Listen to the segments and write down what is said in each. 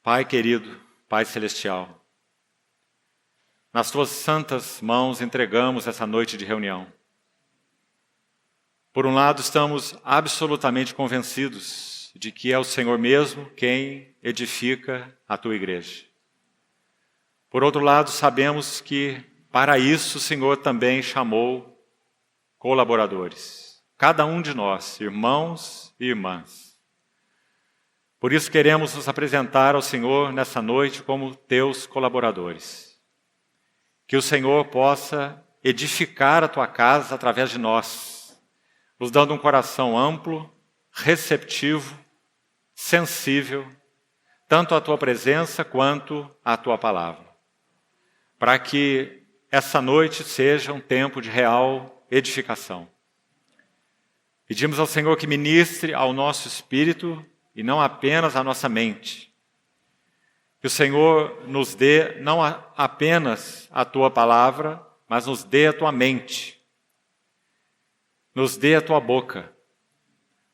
Pai querido, Pai celestial, nas tuas santas mãos entregamos essa noite de reunião. Por um lado, estamos absolutamente convencidos de que é o Senhor mesmo quem edifica a tua igreja. Por outro lado, sabemos que para isso o Senhor também chamou colaboradores, cada um de nós, irmãos e irmãs. Por isso queremos nos apresentar ao Senhor nessa noite como teus colaboradores. Que o Senhor possa edificar a tua casa através de nós, nos dando um coração amplo, receptivo, sensível, tanto à tua presença quanto à tua palavra. Para que essa noite seja um tempo de real edificação. Pedimos ao Senhor que ministre ao nosso espírito e não apenas à nossa mente. Que o Senhor nos dê não apenas a tua palavra, mas nos dê a tua mente. Nos dê a tua boca.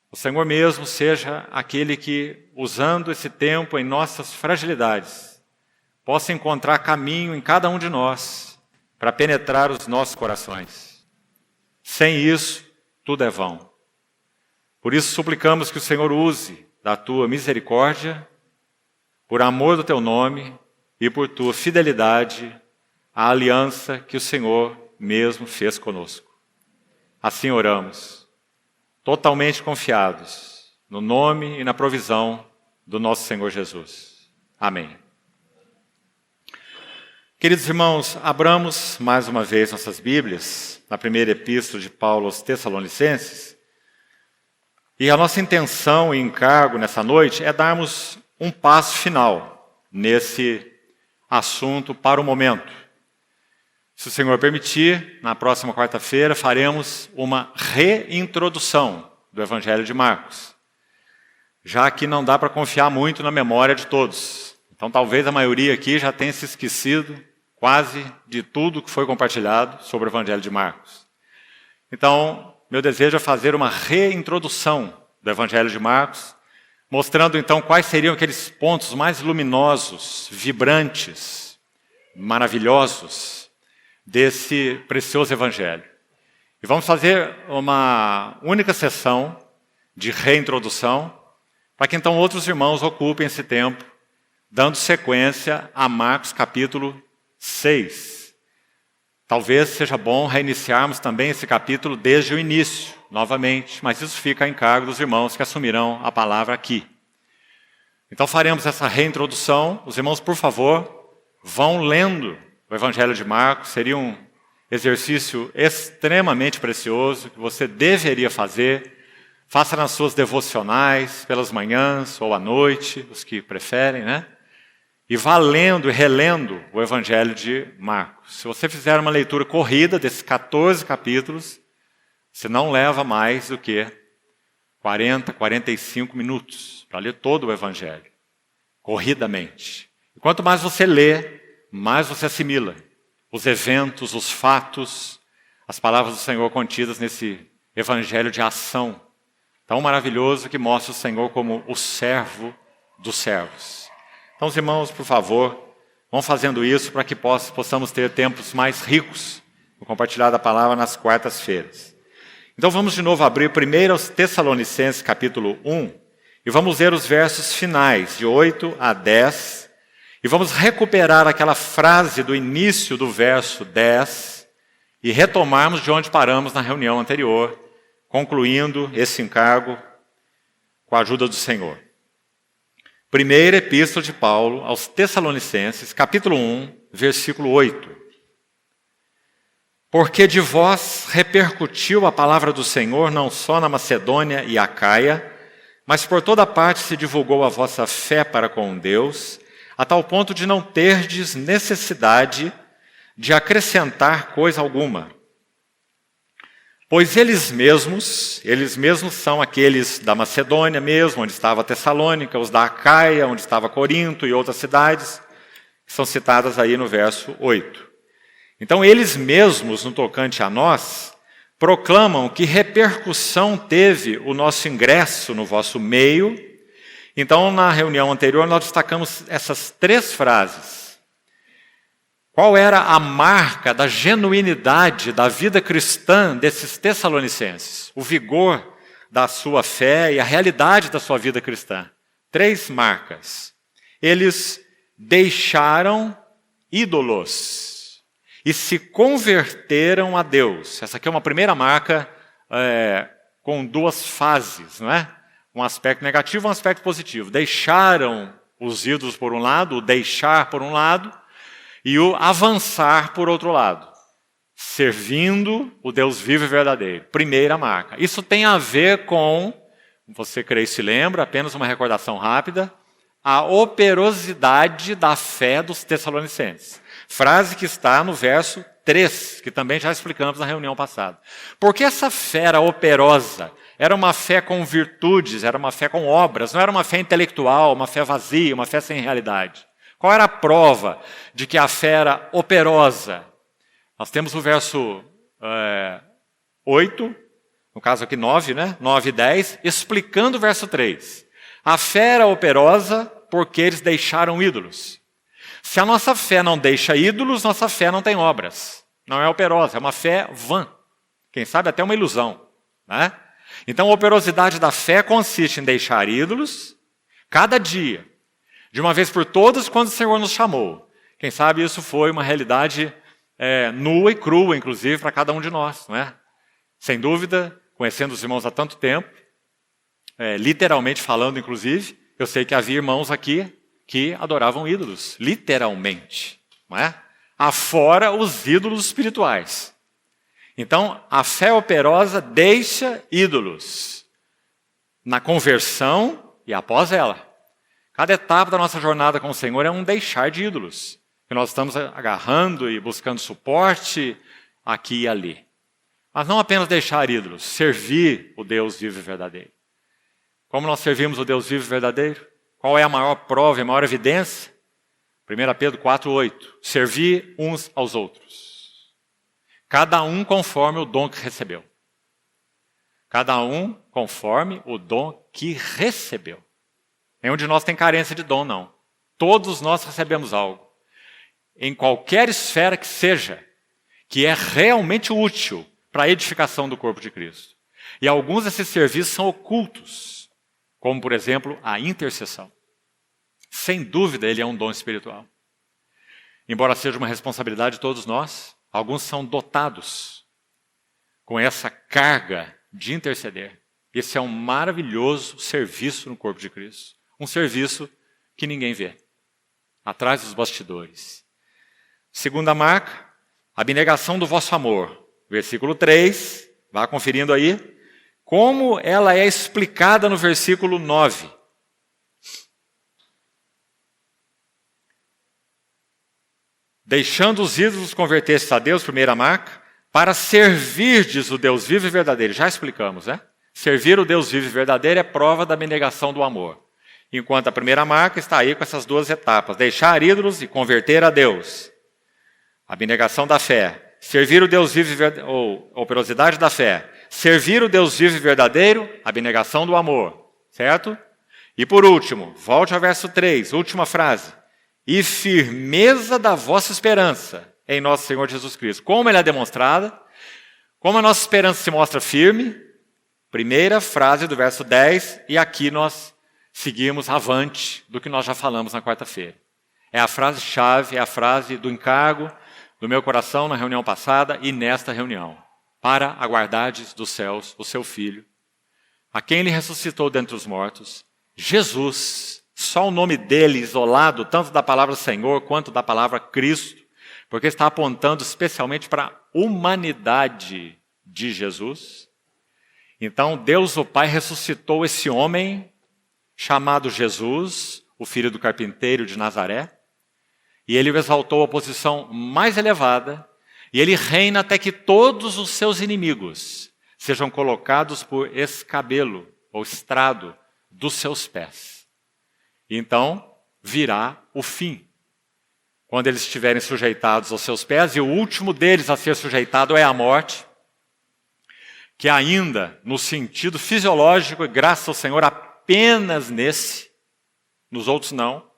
O Senhor mesmo seja aquele que, usando esse tempo em nossas fragilidades, possa encontrar caminho em cada um de nós para penetrar os nossos corações. Sem isso, tudo é vão. Por isso suplicamos que o Senhor use da tua misericórdia, por amor do teu nome e por tua fidelidade à aliança que o Senhor mesmo fez conosco. Assim oramos, totalmente confiados no nome e na provisão do nosso Senhor Jesus. Amém. Queridos irmãos, abramos mais uma vez nossas Bíblias, na primeira epístola de Paulo aos Tessalonicenses. E a nossa intenção e encargo nessa noite é darmos um passo final nesse assunto para o momento. Se o Senhor permitir, na próxima quarta-feira faremos uma reintrodução do Evangelho de Marcos, já que não dá para confiar muito na memória de todos. Então talvez a maioria aqui já tenha se esquecido quase de tudo que foi compartilhado sobre o Evangelho de Marcos. Então, meu desejo é fazer uma reintrodução do Evangelho de Marcos, mostrando então quais seriam aqueles pontos mais luminosos, vibrantes, maravilhosos desse precioso Evangelho. E vamos fazer uma única sessão de reintrodução, para que então outros irmãos ocupem esse tempo, dando sequência a Marcos capítulo 6. Talvez seja bom reiniciarmos também esse capítulo desde o início, novamente, mas isso fica a encargo dos irmãos que assumirão a palavra aqui. Então faremos essa reintrodução. Os irmãos, por favor, vão lendo o Evangelho de Marcos. Seria um exercício extremamente precioso que você deveria fazer. Faça nas suas devocionais, pelas manhãs ou à noite, os que preferem, né? E vá lendo e relendo o Evangelho de Marcos. Se você fizer uma leitura corrida desses 14 capítulos, você não leva mais do que 40, 45 minutos para ler todo o Evangelho, corridamente. E quanto mais você lê, mais você assimila os eventos, os fatos, as palavras do Senhor contidas nesse Evangelho de ação tão maravilhoso que mostra o Senhor como o servo dos servos. Então, os irmãos, por favor, vão fazendo isso para que possamos ter tempos mais ricos no compartilhar da palavra nas quartas-feiras. Então, vamos de novo abrir primeiro aos Tessalonicenses, capítulo 1, e vamos ler os versos finais, de 8 a 10, e vamos recuperar aquela frase do início do verso 10 e retomarmos de onde paramos na reunião anterior, concluindo esse encargo com a ajuda do Senhor. Primeira epístola de Paulo aos Tessalonicenses, capítulo 1, versículo 8. Porque de vós repercutiu a palavra do Senhor não só na Macedônia e Acaia, mas por toda parte se divulgou a vossa fé para com Deus, a tal ponto de não terdes necessidade de acrescentar coisa alguma. Pois eles mesmos são aqueles da Macedônia mesmo, onde estava Tessalônica, os da Acaia, onde estava Corinto e outras cidades, que são citadas aí no verso 8. Então, eles mesmos, no tocante a nós, proclamam que repercussão teve o nosso ingresso no vosso meio Então, na reunião anterior, nós destacamos essas 3 frases. Qual era a marca da genuinidade da vida cristã desses tessalonicenses? O vigor da sua fé e a realidade da sua vida cristã. 3 marcas. Eles deixaram ídolos e se converteram a Deus. Essa aqui é uma primeira marca com 2 fases, não é? Um aspecto negativo e um aspecto positivo. Deixaram os ídolos por um lado, o deixar por um lado, e o avançar por outro lado. Servindo o Deus vivo e verdadeiro. Primeira marca. Isso tem a ver com, você creio se lembra, apenas uma recordação rápida, a operosidade da fé dos tessalonicenses. Frase que está no verso 3, que também já explicamos na reunião passada. Porque essa fé era operosa? Era uma fé com virtudes, era uma fé com obras, não era uma fé intelectual, uma fé vazia, uma fé sem realidade. Qual era a prova de que a fé era operosa? Nós temos o verso 8, no caso aqui 9, né? 9 e 10, explicando o verso 3. A fé era operosa porque eles deixaram ídolos. Se a nossa fé não deixa ídolos, nossa fé não tem obras. Não é operosa, é uma fé vã. Quem sabe até uma ilusão, né? Então, a operosidade da fé consiste em deixar ídolos cada dia, de uma vez por todas, quando o Senhor nos chamou. Quem sabe isso foi uma realidade nua e crua, inclusive, para cada um de nós, não é? Sem dúvida, conhecendo os irmãos há tanto tempo, literalmente falando, inclusive, eu sei que havia irmãos aqui que adoravam ídolos, literalmente, não é? Afora os ídolos espirituais. Então, a fé operosa deixa ídolos na conversão e após ela. Cada etapa da nossa jornada com o Senhor é um deixar de ídolos, que nós estamos agarrando e buscando suporte aqui e ali. Mas não apenas deixar ídolos, servir o Deus vivo e verdadeiro. Como nós servimos o Deus vivo e verdadeiro? Qual é a maior prova e a maior evidência? 1 Pedro 4,8. Servir uns aos outros. Cada um conforme o dom que recebeu. Cada um conforme o dom que recebeu. Nenhum de nós tem carência de dom, não. Todos nós recebemos algo. Em qualquer esfera que seja, que é realmente útil para a edificação do corpo de Cristo. E alguns desses serviços são ocultos, como, por exemplo, a intercessão. Sem dúvida, ele é um dom espiritual. Embora seja uma responsabilidade de todos nós, alguns são dotados com essa carga de interceder. Esse é um maravilhoso serviço no corpo de Cristo. Um serviço que ninguém vê, atrás dos bastidores. Segunda marca, abnegação do vosso amor. Versículo 3, vá conferindo aí, como ela é explicada no versículo 9. Deixando os ídolos converter-se a Deus, primeira marca, para servirdes o Deus vivo e verdadeiro. Já explicamos, né? Servir o Deus vivo e verdadeiro é prova da abnegação do amor. Enquanto a primeira marca está aí com essas 2 etapas. Deixar ídolos e converter a Deus. Abnegação da fé. Servir o Deus vivo e verdadeiro, ou operosidade da fé. Servir o Deus vivo e verdadeiro, abnegação do amor. Certo? E por último, volte ao verso 3, última frase. E firmeza da vossa esperança em nosso Senhor Jesus Cristo. Como ela é demonstrada? Como a nossa esperança se mostra firme? Primeira frase do verso 10, e aqui nós seguimos avante do que nós já falamos na quarta-feira. É a frase-chave, é a frase do encargo do meu coração na reunião passada e nesta reunião. Para aguardardes dos céus o seu Filho, a quem ele ressuscitou dentre os mortos, Jesus, só o nome dele isolado, tanto da palavra Senhor quanto da palavra Cristo, porque está apontando especialmente para a humanidade de Jesus. Então, Deus o Pai ressuscitou esse homem chamado Jesus, o filho do carpinteiro de Nazaré, e ele o exaltou à posição mais elevada, e ele reina até que todos os seus inimigos sejam colocados por escabelo, ou estrado, dos seus pés. E então, virá o fim, quando eles estiverem sujeitados aos seus pés, e o último deles a ser sujeitado é a morte, que ainda, no sentido fisiológico, e graças ao Senhor, apenas nesse, nos outros não.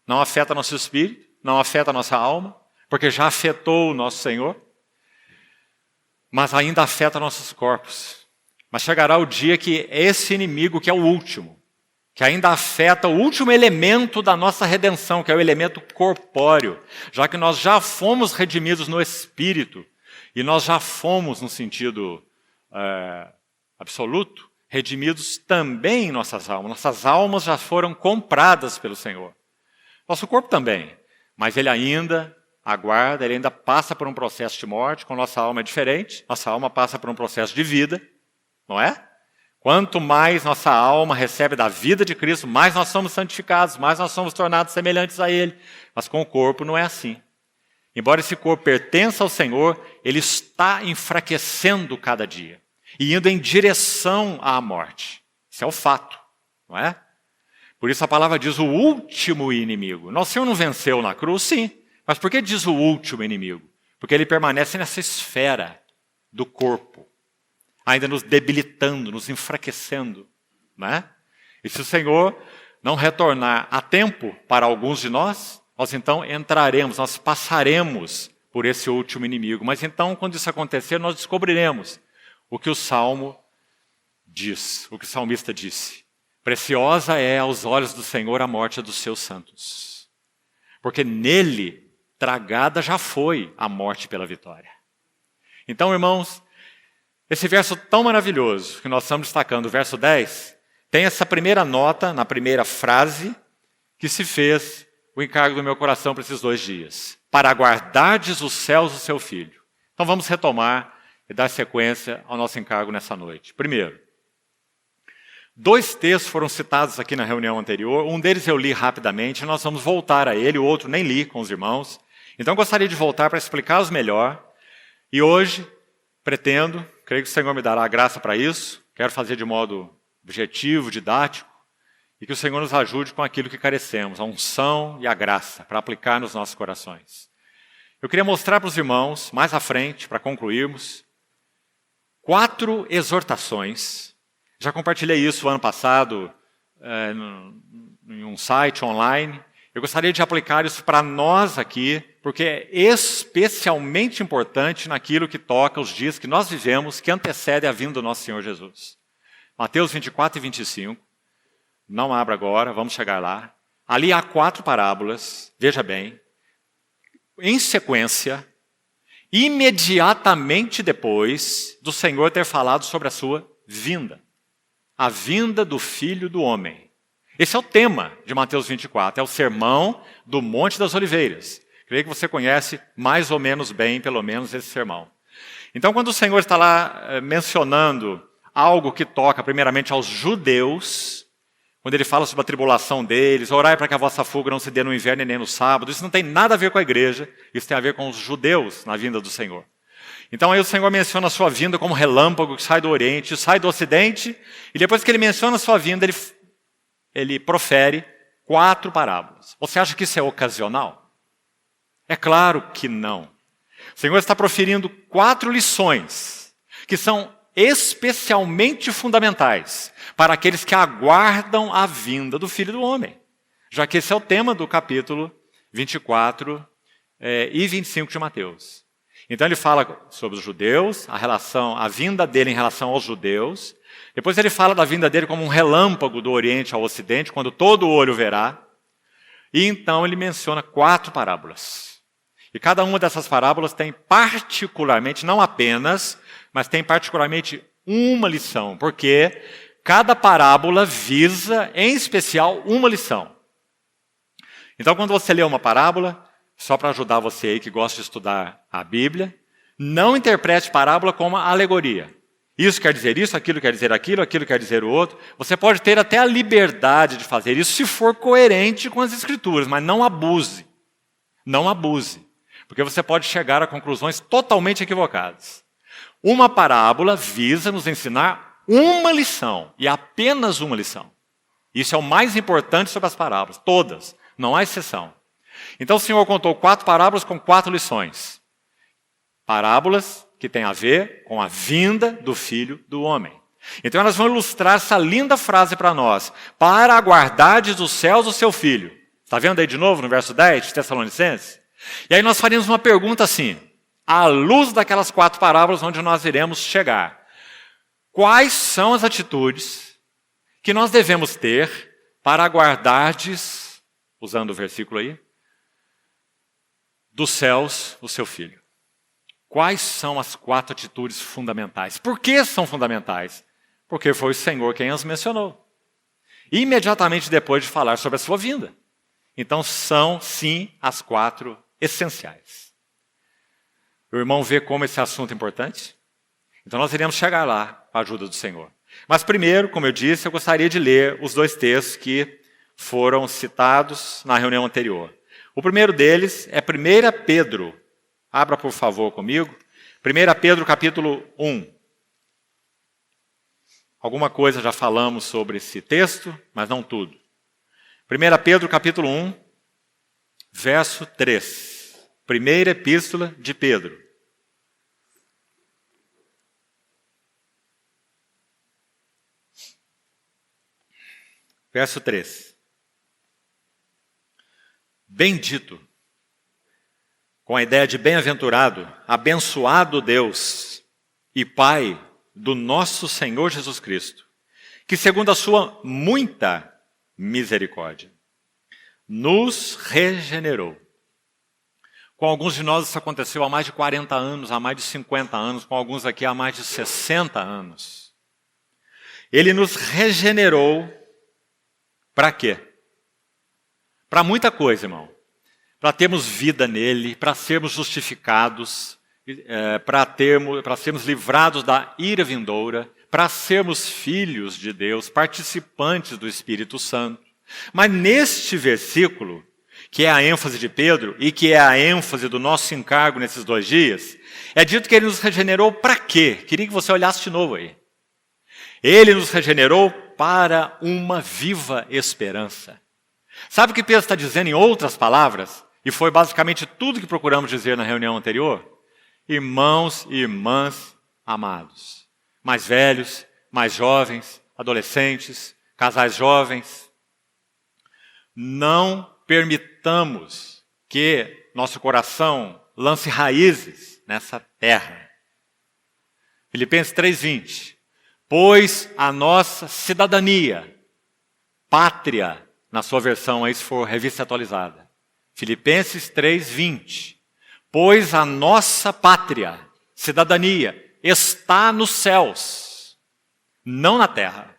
Não afeta nosso espírito, não afeta nossa alma, porque já afetou o nosso Senhor. Mas ainda afeta nossos corpos. Mas chegará o dia que esse inimigo, que é o último, que ainda afeta o último elemento da nossa redenção, que é o elemento corpóreo, já que nós já fomos redimidos no Espírito, e nós já fomos, no sentido absoluto, redimidos também em nossas almas. Nossas almas já foram compradas pelo Senhor. Nosso corpo também, mas ele ainda aguarda, ele ainda passa por um processo de morte. Com nossa alma é diferente, nossa alma passa por um processo de vida, não é? Quanto mais nossa alma recebe da vida de Cristo, mais nós somos santificados, mais nós somos tornados semelhantes a Ele. Mas com o corpo não é assim. Embora esse corpo pertença ao Senhor, ele está enfraquecendo cada dia e indo em direção à morte. Isso é o fato, não é? Por isso a palavra diz o último inimigo. Nosso Senhor não venceu na cruz, sim. Mas por que diz o último inimigo? Porque ele permanece nessa esfera do corpo, ainda nos debilitando, nos enfraquecendo, né? E se o Senhor não retornar a tempo para alguns de nós então entraremos, nós passaremos por esse último inimigo. Mas então, quando isso acontecer, nós descobriremos o que o Salmo diz, o que o salmista disse. Preciosa é aos olhos do Senhor a morte dos seus santos, porque nele tragada já foi a morte pela vitória. Então, irmãos, esse verso tão maravilhoso que nós estamos destacando, o verso 10, tem essa primeira nota, na primeira frase, que se fez o encargo do meu coração para esses 2 dias. Para guardardes os céus do seu Filho. Então vamos retomar e dar sequência ao nosso encargo nessa noite. Primeiro, 2 textos foram citados aqui na reunião anterior. Um deles eu li rapidamente, nós vamos voltar a ele, o outro nem li com os irmãos. Então gostaria de voltar para explicá-los melhor. E hoje, pretendo, creio que o Senhor me dará a graça para isso, quero fazer de modo objetivo, didático, e que o Senhor nos ajude com aquilo que carecemos, a unção e a graça, para aplicar nos nossos corações. Eu queria mostrar para os irmãos, mais à frente, para concluirmos, 4 exortações. Já compartilhei isso ano passado em um site online. Eu gostaria de aplicar isso para nós aqui, porque é especialmente importante naquilo que toca os dias que nós vivemos, que antecede a vinda do nosso Senhor Jesus. Mateus 24 e 25. Não abra agora, vamos chegar lá. Ali há 4 parábolas, veja bem, em sequência, imediatamente depois do Senhor ter falado sobre a sua vinda. A vinda do Filho do Homem. Esse é o tema de Mateus 24, é o sermão do Monte das Oliveiras. Creio que você conhece mais ou menos bem, pelo menos, esse sermão. Então, quando o Senhor está lá mencionando algo que toca primeiramente aos judeus, quando ele fala sobre a tribulação deles, orai para que a vossa fuga não se dê no inverno e nem no sábado, isso não tem nada a ver com a igreja, isso tem a ver com os judeus na vinda do Senhor. Então aí o Senhor menciona a sua vinda como relâmpago que sai do Oriente, sai do Ocidente, e depois que ele menciona a sua vinda, ele profere 4 parábolas. Você acha que isso é ocasional? É claro que não. O Senhor está proferindo 4 lições, que são especialmente fundamentais para aqueles que aguardam a vinda do Filho do Homem, já que esse é o tema do capítulo 24 e 25 de Mateus. Então ele fala sobre os judeus, a vinda dele em relação aos judeus. Depois ele fala da vinda dele como um relâmpago do Oriente ao Ocidente, quando todo o olho verá. E então ele menciona 4 parábolas. E cada uma dessas parábolas tem particularmente, não apenas, mas tem particularmente uma lição, porque cada parábola visa, em especial, uma lição. Então, quando você lê uma parábola, só para ajudar você aí que gosta de estudar a Bíblia, não interprete parábola como alegoria. Isso quer dizer isso, aquilo quer dizer aquilo, aquilo quer dizer o outro. Você pode ter até a liberdade de fazer isso se for coerente com as Escrituras, mas não abuse. Não abuse, porque você pode chegar a conclusões totalmente equivocadas. Uma parábola visa nos ensinar uma lição, e apenas uma lição. Isso é o mais importante sobre as parábolas, todas, não há exceção. Então o Senhor contou 4 parábolas com 4 lições. Parábolas que têm a ver com a vinda do Filho do Homem. Então elas vão ilustrar essa linda frase para nós. Para aguardardes dos céus o seu filho. Está vendo aí de novo no verso 10 de Tessalonicenses? E aí nós faríamos uma pergunta assim, à luz daquelas 4 parábolas onde nós iremos chegar. Quais são as atitudes que nós devemos ter para aguardardes, usando o versículo aí, dos céus o seu filho? Quais são as 4 atitudes fundamentais? Por que são fundamentais? Porque foi o Senhor quem as mencionou. Imediatamente depois de falar sobre a sua vinda. Então são, sim, as 4 essenciais. O irmão vê como esse assunto é importante? Então nós iremos chegar lá com a ajuda do Senhor. Mas primeiro, como eu disse, eu gostaria de ler os 2 textos que foram citados na reunião anterior. O primeiro deles é 1 Pedro. Abra, por favor, comigo. 1 Pedro, capítulo 1. Alguma coisa já falamos sobre esse texto, mas não tudo. 1 Pedro, capítulo 1, verso 3. Primeira epístola de Pedro. Verso 3. Bendito, com a ideia de bem-aventurado, abençoado Deus e Pai do nosso Senhor Jesus Cristo, que segundo a sua muita misericórdia, nos regenerou. Com alguns de nós isso aconteceu há mais de 40 anos, há mais de 50 anos, com alguns aqui há mais de 60 anos. Ele nos regenerou para quê? Para muita coisa, irmão. Para termos vida nele, para sermos justificados, para sermos livrados da ira vindoura, para sermos filhos de Deus, participantes do Espírito Santo. Mas neste versículo, que é a ênfase de Pedro e que é a ênfase do nosso encargo nesses 2 dias, é dito que ele nos regenerou para quê? Queria que você olhasse de novo aí. Ele nos regenerou para uma viva esperança. Sabe o que Pedro está dizendo em outras palavras? E foi basicamente tudo que procuramos dizer na reunião anterior? Irmãos e irmãs amados, mais velhos, mais jovens, adolescentes, casais jovens, não permitamos que nosso coração lance raízes nessa terra. Filipenses 3:20. Pois a nossa cidadania, pátria, na sua versão aí se for revista atualizada. Filipenses 3:20. Pois a nossa pátria, cidadania, está nos céus, não na terra.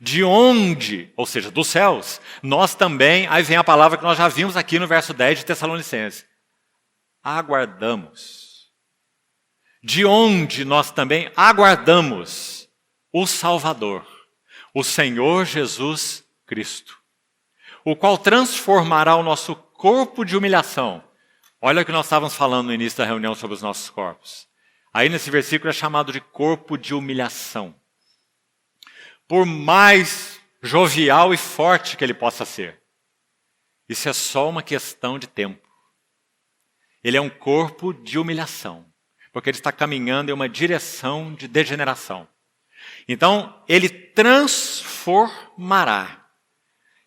De onde, ou seja, dos céus, nós também, aí vem a palavra que nós já vimos aqui no verso 10 de Tessalonicenses, aguardamos. De onde nós também aguardamos o Salvador, o Senhor Jesus Cristo, o qual transformará o nosso corpo de humilhação. Olha o que nós estávamos falando no início da reunião sobre os nossos corpos. Aí nesse versículo é chamado de corpo de humilhação. Por mais jovial e forte que ele possa ser, isso é só uma questão de tempo. Ele é um corpo de humilhação, porque ele está caminhando em uma direção de degeneração. Então, ele transformará.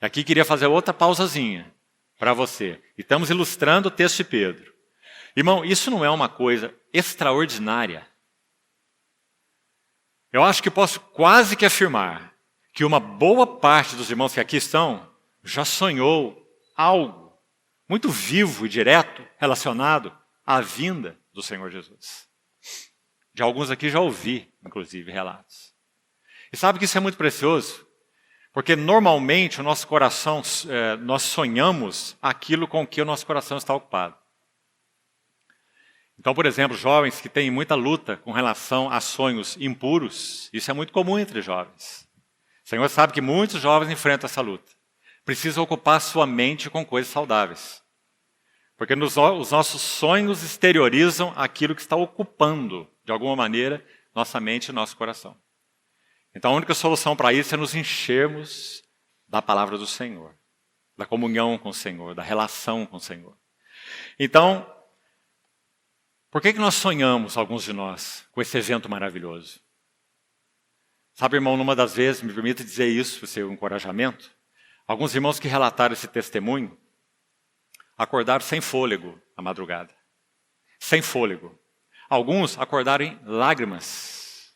Aqui queria fazer outra pausazinha para você. Estamos ilustrando o texto de Pedro. Irmão, isso não é uma coisa extraordinária? Eu acho que posso quase que afirmar que uma boa parte dos irmãos que aqui estão já sonhou algo muito vivo e direto relacionado à vinda do Senhor Jesus. De alguns aqui já ouvi, inclusive, relatos. E sabe que isso é muito precioso? Porque normalmente o nosso coração, nós sonhamos aquilo com que o nosso coração está ocupado. Então, por exemplo, jovens que têm muita luta com relação a sonhos impuros, isso é muito comum entre jovens. O Senhor sabe que muitos jovens enfrentam essa luta. Precisa ocupar sua mente com coisas saudáveis. Porque os nossos sonhos exteriorizam aquilo que está ocupando, de alguma maneira, nossa mente e nosso coração. Então, a única solução para isso é nos enchermos da palavra do Senhor, da comunhão com o Senhor, da relação com o Senhor. Então, por que nós sonhamos, alguns de nós, com esse evento maravilhoso? Sabe, irmão, numa das vezes, me permita dizer isso para o seu encorajamento, alguns irmãos que relataram esse testemunho acordaram sem fôlego à madrugada. Sem fôlego. Alguns acordaram em lágrimas.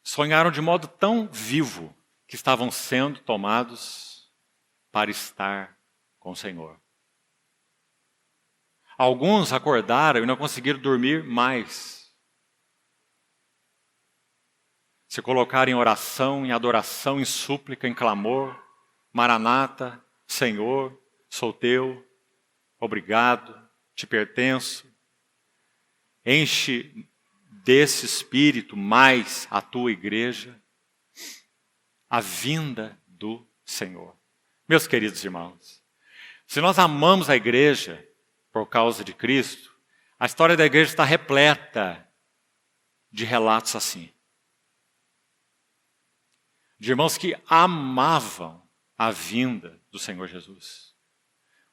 Sonharam de modo tão vivo que estavam sendo tomados para estar com o Senhor. Alguns acordaram e não conseguiram dormir mais. Se colocaram em oração, em adoração, em súplica, em clamor. Maranata, Senhor, sou teu, obrigado, te pertenço. Enche desse Espírito mais a tua igreja, a vinda do Senhor. Meus queridos irmãos, se nós amamos a igreja por causa de Cristo, a história da igreja está repleta de relatos assim. De irmãos que amavam a vinda do Senhor Jesus.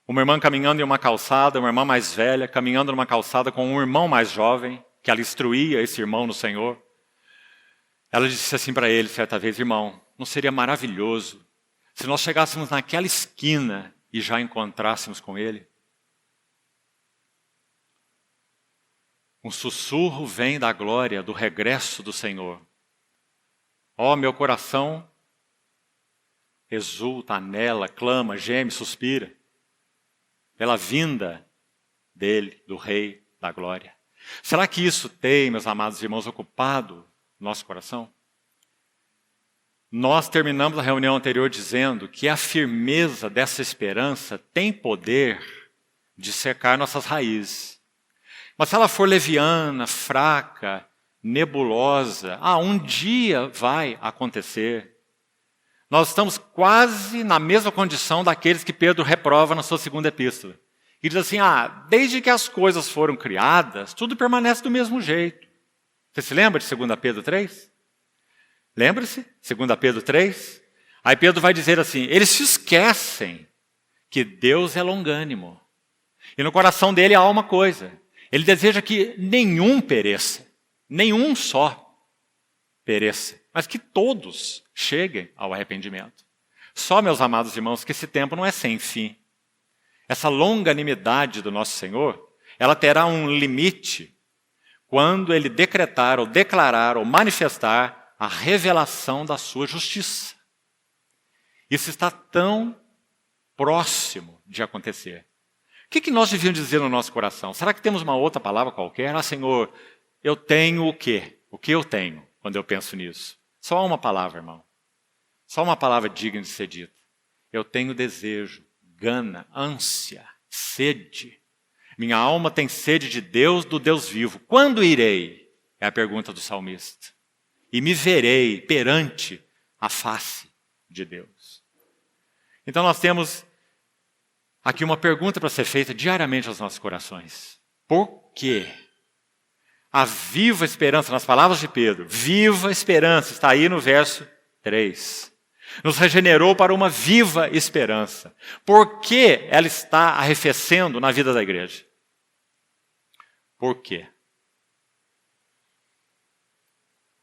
Uma irmã caminhando em uma calçada, uma irmã mais velha, caminhando numa calçada com um irmão mais jovem, que ela instruía esse irmão no Senhor. Ela disse assim para ele certa vez: irmão, não seria maravilhoso se nós chegássemos naquela esquina e já encontrássemos com ele? Um sussurro vem da glória, do regresso do Senhor. Ó, meu coração exulta, anela, clama, geme, suspira pela vinda dele, do Rei da Glória. Será que isso tem, meus amados irmãos, ocupado nosso coração? Nós terminamos a reunião anterior dizendo que a firmeza dessa esperança tem poder de secar nossas raízes. Mas se ela for leviana, fraca, nebulosa, um dia vai acontecer. Nós estamos quase na mesma condição daqueles que Pedro reprova na sua segunda epístola. E diz assim, desde que as coisas foram criadas, tudo permanece do mesmo jeito. Você se lembra de 2 Pedro 3? Lembra-se? 2 Pedro 3? Aí Pedro vai dizer assim, eles se esquecem que Deus é longânimo. E no coração dele há uma coisa. Ele deseja que nenhum pereça, nenhum só pereça, mas que todos cheguem ao arrependimento. Só, meus amados irmãos, que esse tempo não é sem fim. Essa longanimidade do nosso Senhor, ela terá um limite quando Ele decretar ou declarar ou manifestar a revelação da sua justiça. Isso está tão próximo de acontecer. O que nós devíamos dizer no nosso coração? Será que temos uma outra palavra qualquer? Senhor, eu tenho o quê? O que eu tenho quando eu penso nisso? Só uma palavra, irmão. Só uma palavra digna de ser dita. Eu tenho desejo, gana, ânsia, sede. Minha alma tem sede de Deus, do Deus vivo. Quando irei? É a pergunta do salmista. E me verei perante a face de Deus. Então nós temos aqui uma pergunta para ser feita diariamente aos nossos corações. Por quê? A viva esperança, nas palavras de Pedro, viva esperança, está aí no verso 3. Nos regenerou para uma viva esperança. Por que ela está arrefecendo na vida da igreja? Por quê?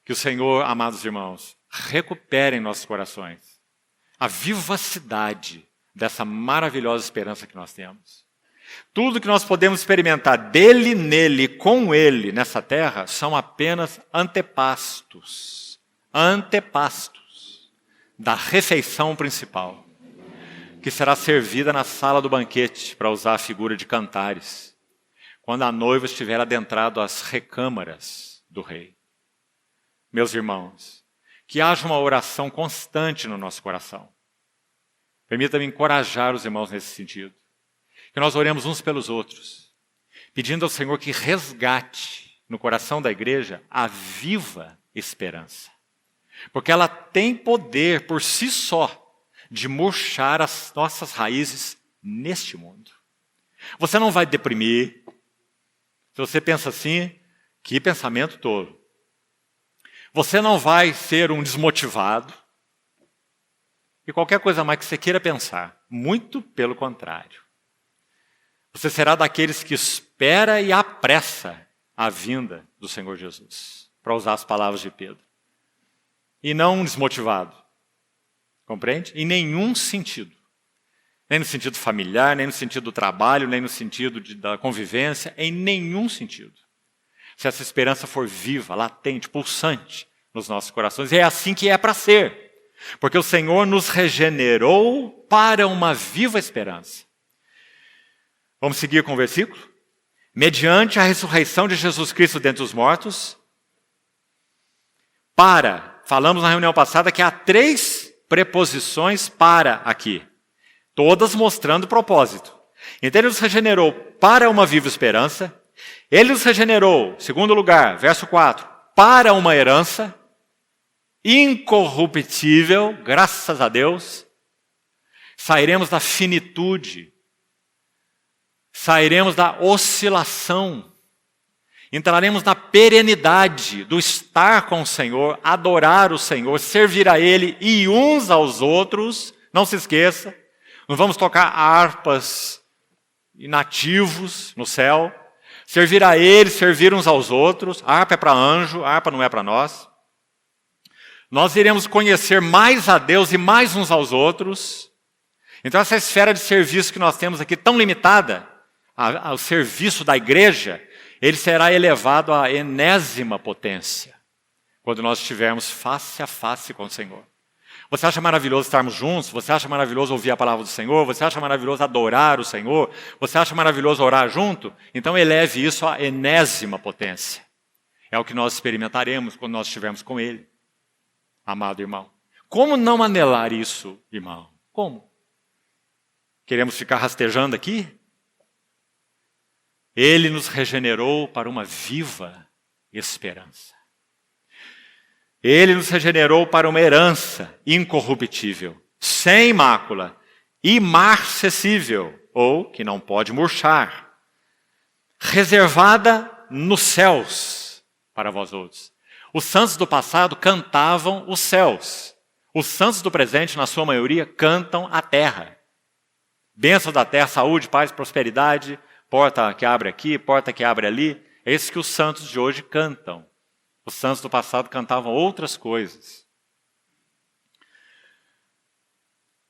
Que o Senhor, amados irmãos, recupere em nossos corações a vivacidade dessa maravilhosa esperança que nós temos. Tudo que nós podemos experimentar dele, nele, com ele, nessa terra, são apenas antepastos. Antepastos da refeição principal, que será servida na sala do banquete, para usar a figura de Cantares, quando a noiva estiver adentrado às recâmaras do rei. Meus irmãos, que haja uma oração constante no nosso coração. Permita-me encorajar os irmãos nesse sentido. Que nós oremos uns pelos outros, pedindo ao Senhor que resgate no coração da igreja a viva esperança. Porque ela tem poder por si só de murchar as nossas raízes neste mundo. Você não vai deprimir. Se você pensa assim, que pensamento tolo. Você não vai ser um desmotivado. E qualquer coisa mais que você queira pensar. Muito pelo contrário. Você será daqueles que espera e apressa a vinda do Senhor Jesus. Para usar as palavras de Pedro. e não desmotivado. Compreende? Em nenhum sentido. Nem no sentido familiar, nem no sentido do trabalho, nem no sentido da convivência, em nenhum sentido. Se essa esperança for viva, latente, pulsante nos nossos corações, e é assim que é para ser. Porque o Senhor nos regenerou para uma viva esperança. Vamos seguir com o versículo? Mediante a ressurreição de Jesus Cristo dentre os mortos, falamos na reunião passada que há 3 preposições para aqui, todas mostrando propósito. Então ele nos regenerou para uma viva esperança, ele nos regenerou, segundo lugar, verso 4, para uma herança incorruptível, graças a Deus, sairemos da finitude, sairemos da oscilação, entraremos na perenidade do estar com o Senhor, adorar o Senhor, servir a Ele e uns aos outros. Não se esqueça, não vamos tocar harpas inativos no céu. Servir a Ele, servir uns aos outros. A harpa é para anjo, a harpa não é para nós. Nós iremos conhecer mais a Deus e mais uns aos outros. Então essa esfera de serviço que nós temos aqui, tão limitada, ao serviço da igreja, ele será elevado à enésima potência, quando nós estivermos face a face com o Senhor. Você acha maravilhoso estarmos juntos? Você acha maravilhoso ouvir a palavra do Senhor? Você acha maravilhoso adorar o Senhor? Você acha maravilhoso orar junto? Então eleve isso à enésima potência. É o que nós experimentaremos quando nós estivermos com Ele. Amado irmão. Como não anelar isso, irmão? Como? Queremos ficar rastejando aqui? Ele nos regenerou para uma viva esperança. Ele nos regenerou para uma herança incorruptível, sem mácula, imarcessível, ou que não pode murchar, reservada nos céus para vós outros. Os santos do passado cantavam os céus. Os santos do presente, na sua maioria, cantam a terra. Bênção da terra, saúde, paz, prosperidade, porta que abre aqui, porta que abre ali. É isso que os santos de hoje cantam. Os santos do passado cantavam outras coisas.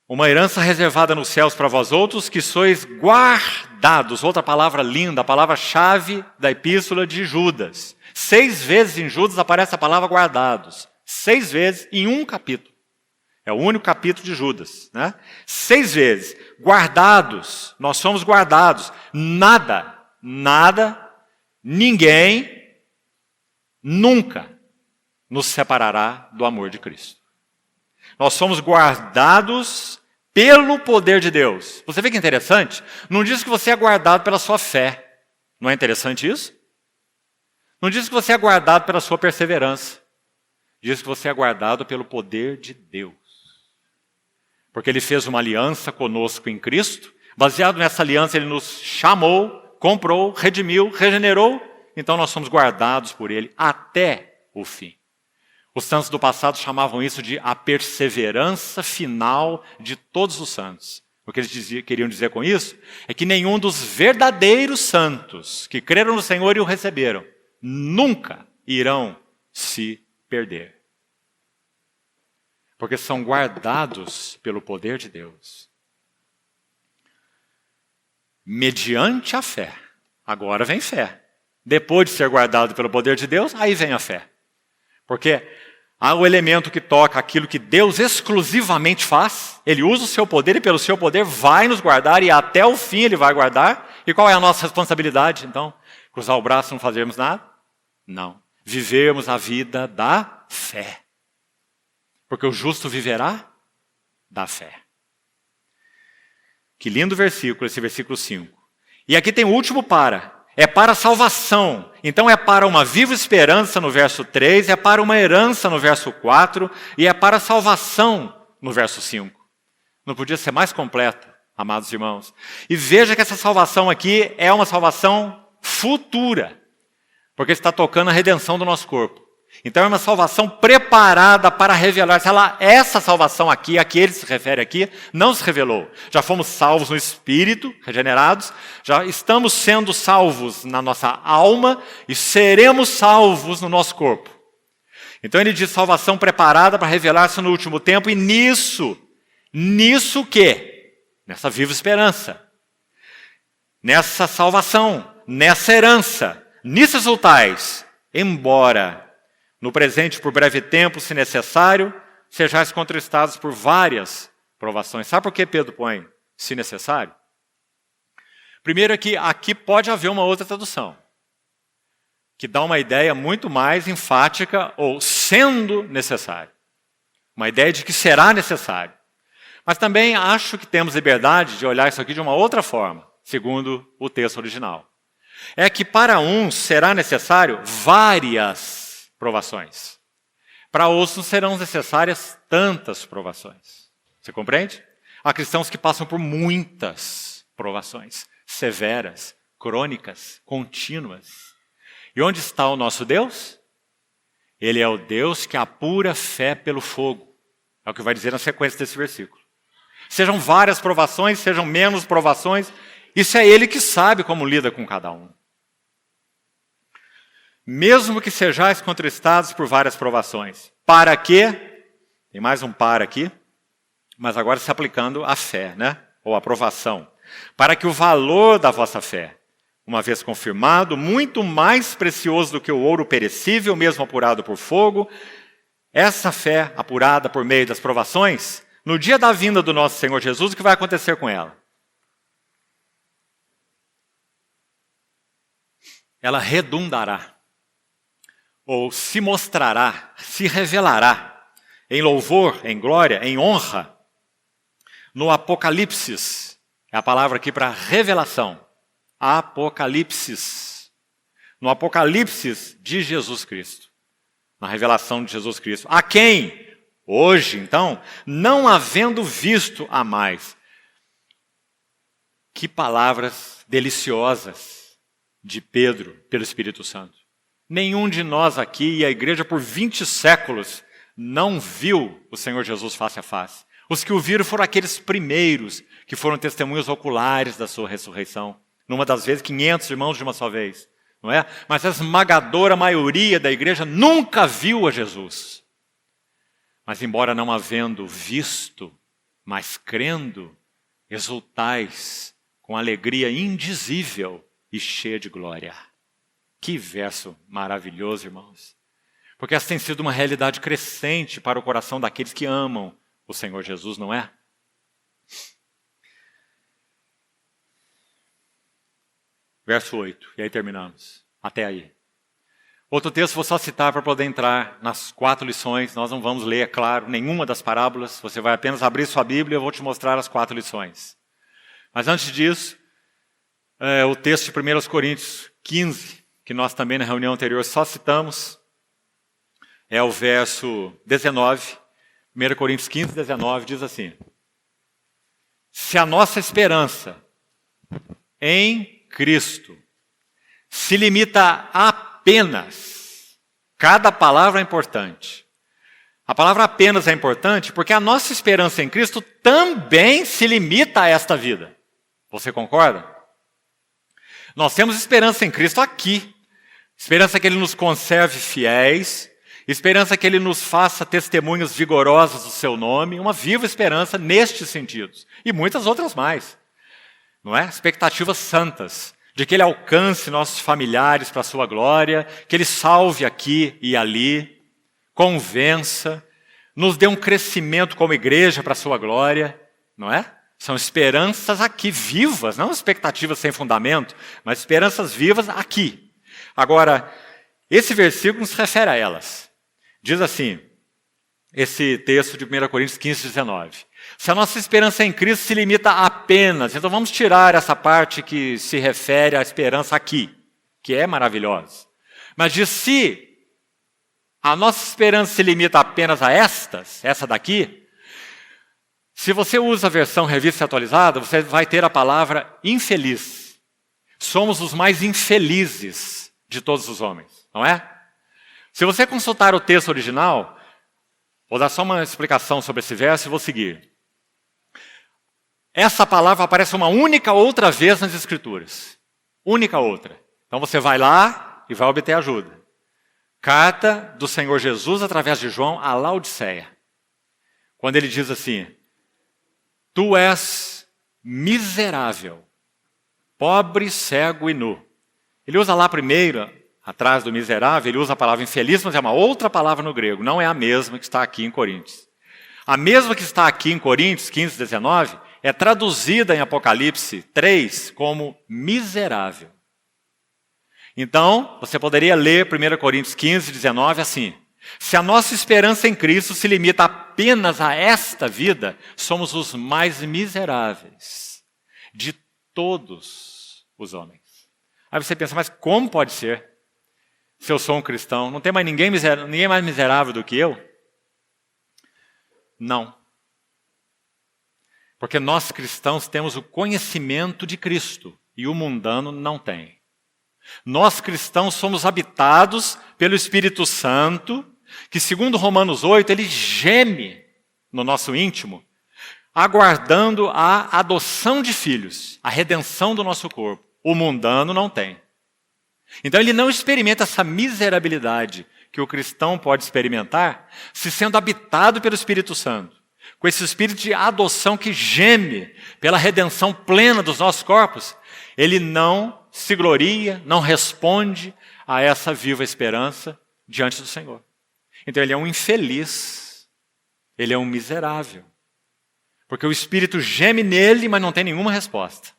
Uma herança reservada nos céus para vós outros, que sois guardados. Outra palavra linda, a palavra-chave da epístola de Judas. 6 vezes em Judas aparece a palavra guardados. 6 vezes em um capítulo. É o único capítulo de Judas, né? 6 vezes. Guardados. Nós somos guardados. Nada, ninguém, nunca nos separará do amor de Cristo. Nós somos guardados pelo poder de Deus. Você vê que interessante? Não diz que você é guardado pela sua fé. Não é interessante isso? Não diz que você é guardado pela sua perseverança. Diz que você é guardado pelo poder de Deus. Porque Ele fez uma aliança conosco em Cristo. Baseado nessa aliança, Ele nos chamou, comprou, redimiu, regenerou. Então nós somos guardados por Ele até o fim. Os santos do passado chamavam isso de a perseverança final de todos os santos. O que eles queriam dizer com isso é que nenhum dos verdadeiros santos que creram no Senhor e o receberam nunca irão se perder. Porque são guardados pelo poder de Deus. Mediante a fé. Agora vem fé. Depois de ser guardado pelo poder de Deus, aí vem a fé. Porque há o elemento que toca aquilo que Deus exclusivamente faz. Ele usa o seu poder e pelo seu poder vai nos guardar e até o fim Ele vai guardar. E qual é a nossa responsabilidade, então? Cruzar o braço e não fazermos nada? Não. Vivermos a vida da fé. Porque o justo viverá da fé. Que lindo versículo, esse versículo 5. E aqui tem o último para. É para a salvação. Então é para uma viva esperança no verso 3, é para uma herança no verso 4 e é para a salvação no verso 5. Não podia ser mais completo, amados irmãos. E veja que essa salvação aqui é uma salvação futura. Porque está tocando a redenção do nosso corpo. Então é uma salvação preparada para revelar-se. Essa salvação aqui, a que ele se refere aqui, não se revelou. Já fomos salvos no Espírito, regenerados. Já estamos sendo salvos na nossa alma e seremos salvos no nosso corpo. Então ele diz salvação preparada para revelar-se no último tempo, e nisso o quê? Nessa viva esperança, nessa salvação, nessa herança, nisso exultais, embora no presente por breve tempo, se necessário, sejais contristados por várias provações. Sabe por que Pedro põe se necessário? Primeiro é que aqui pode haver uma outra tradução, que dá uma ideia muito mais enfática, ou sendo necessário. Uma ideia de que será necessário. Mas também acho que temos liberdade de olhar isso aqui de uma outra forma, segundo o texto original. É que para uns será necessário várias provações. Para outros não serão necessárias tantas provações. Você compreende? Há cristãos que passam por muitas provações, severas, crônicas, contínuas. E onde está o nosso Deus? Ele é o Deus que apura fé pelo fogo. É o que vai dizer na sequência desse versículo. Sejam várias provações, sejam menos provações, isso é Ele que sabe como lida com cada um. Mesmo que sejais contristados por várias provações. Para quê? Tem mais um para aqui, mas agora se aplicando à fé, né? Ou à provação. Para que o valor da vossa fé, uma vez confirmado, muito mais precioso do que o ouro perecível, mesmo apurado por fogo, essa fé apurada por meio das provações, no dia da vinda do nosso Senhor Jesus, o que vai acontecer com ela? Ela redundará, ou se mostrará, se revelará, em louvor, em glória, em honra, no Apocalipse. É a palavra aqui para revelação. Apocalipse. No Apocalipse de Jesus Cristo. Na revelação de Jesus Cristo. A quem? Hoje, então, não havendo visto a mais. Que palavras deliciosas de Pedro, pelo Espírito Santo. Nenhum de nós aqui, e a igreja por 20 séculos, não viu o Senhor Jesus face a face. Os que o viram foram aqueles primeiros que foram testemunhas oculares da sua ressurreição. Numa das vezes, 500 irmãos de uma só vez. Não é? Mas a esmagadora maioria da igreja nunca viu a Jesus. Mas embora não havendo visto, mas crendo, exultais com alegria indizível e cheia de glória. Que verso maravilhoso, irmãos. Porque essa tem sido uma realidade crescente para o coração daqueles que amam o Senhor Jesus, não é? Verso 8, e aí terminamos. Até aí. Outro texto vou só citar para poder entrar nas 4 lições. Nós não vamos ler, é claro, nenhuma das parábolas. Você vai apenas abrir sua Bíblia e eu vou te mostrar as 4 lições. Mas antes disso, o texto de 1 Coríntios 15, que nós também na reunião anterior só citamos, é o verso 19. 1 Coríntios 15, 19 diz assim: se a nossa esperança em Cristo se limita apenas, cada palavra é importante. A palavra apenas é importante porque a nossa esperança em Cristo também se limita a esta vida. Você concorda? Nós temos esperança em Cristo aqui. Esperança que Ele nos conserve fiéis. Esperança que Ele nos faça testemunhos vigorosos do Seu nome. Uma viva esperança nestes sentidos. E muitas outras mais. Não é? Expectativas santas. De que Ele alcance nossos familiares para a Sua glória. Que Ele salve aqui e ali. Convença. Nos dê um crescimento como igreja para a Sua glória. Não é? São esperanças aqui, vivas. Não expectativas sem fundamento. Mas esperanças vivas aqui. Agora, esse versículo nos refere a elas. Diz assim, esse texto de 1 Coríntios 15, 19. Se a nossa esperança em Cristo se limita apenas, então vamos tirar essa parte que se refere à esperança aqui, que é maravilhosa. Mas diz, se a nossa esperança se limita apenas a essa daqui, se você usa a versão revista atualizada, você vai ter a palavra infeliz. Somos os mais infelizes de todos os homens, não é? Se você consultar o texto original, vou dar só uma explicação sobre esse verso e vou seguir. Essa palavra aparece uma única outra vez nas Escrituras. Única outra. Então você vai lá e vai obter ajuda. Carta do Senhor Jesus através de João à Laodiceia. Quando ele diz assim: tu és miserável, pobre, cego e nu. Ele usa lá primeiro, atrás do miserável, ele usa a palavra infeliz, mas é uma outra palavra no grego, não é a mesma que está aqui em Coríntios. A mesma que está aqui em Coríntios 15, 19, é traduzida em Apocalipse 3 como miserável. Então, você poderia ler 1 Coríntios 15, 19 assim: se a nossa esperança em Cristo se limita apenas a esta vida, somos os mais miseráveis de todos os homens. Aí você pensa, mas como pode ser? Se eu sou um cristão, não tem mais ninguém mais miserável do que eu? Não. Porque nós cristãos temos o conhecimento de Cristo e o mundano não tem. Nós cristãos somos habitados pelo Espírito Santo, que segundo Romanos 8, ele geme no nosso íntimo, aguardando a adoção de filhos, a redenção do nosso corpo. O mundano não tem. Então ele não experimenta essa miserabilidade que o cristão pode experimentar se sendo habitado pelo Espírito Santo, com esse espírito de adoção que geme pela redenção plena dos nossos corpos. Ele não se gloria, não responde a essa viva esperança diante do Senhor. Então ele é um infeliz, ele é um miserável, porque o Espírito geme nele, mas não tem nenhuma resposta.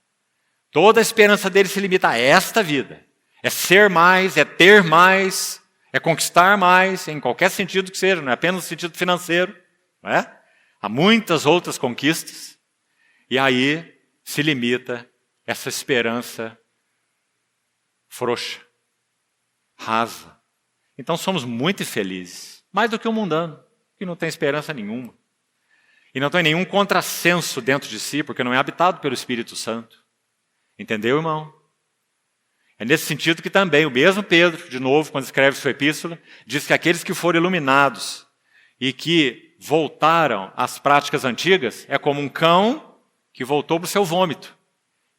Toda a esperança dele se limita a esta vida. É ser mais, é ter mais, é conquistar mais, em qualquer sentido que seja, não é apenas no sentido financeiro, não é? Há muitas outras conquistas, e aí se limita essa esperança frouxa, rasa. Então somos muito infelizes, mais do que o mundano, que não tem esperança nenhuma. E não tem nenhum contrassenso dentro de si, porque não é habitado pelo Espírito Santo. Entendeu, irmão? É nesse sentido que também o mesmo Pedro, de novo, quando escreve sua epístola, diz que aqueles que foram iluminados e que voltaram às práticas antigas é como um cão que voltou para o seu vômito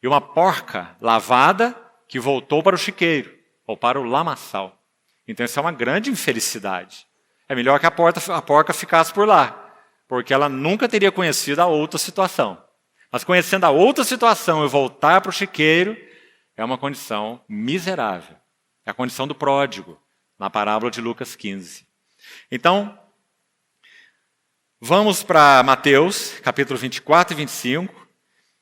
e uma porca lavada que voltou para o chiqueiro ou para o lamaçal. Então isso é uma grande infelicidade. É melhor que a porca ficasse por lá, porque ela nunca teria conhecido a outra situação. Mas conhecendo a outra situação e voltar para o chiqueiro, é uma condição miserável. É a condição do pródigo, na parábola de Lucas 15. Então, vamos para Mateus, capítulo 24 e 25.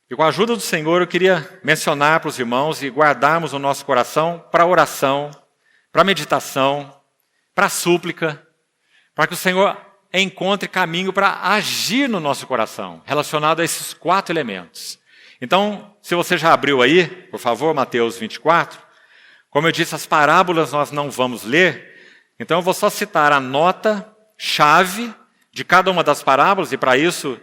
E com a ajuda do Senhor, eu queria mencionar para os irmãos e guardarmos no nosso coração para a oração, para a meditação, para a súplica, para que o Senhor encontre caminho para agir no nosso coração, relacionado a esses 4 elementos. Então, se você já abriu aí, por favor, Mateus 24, como eu disse, as parábolas nós não vamos ler, então eu vou só citar a nota-chave de cada uma das parábolas, e para isso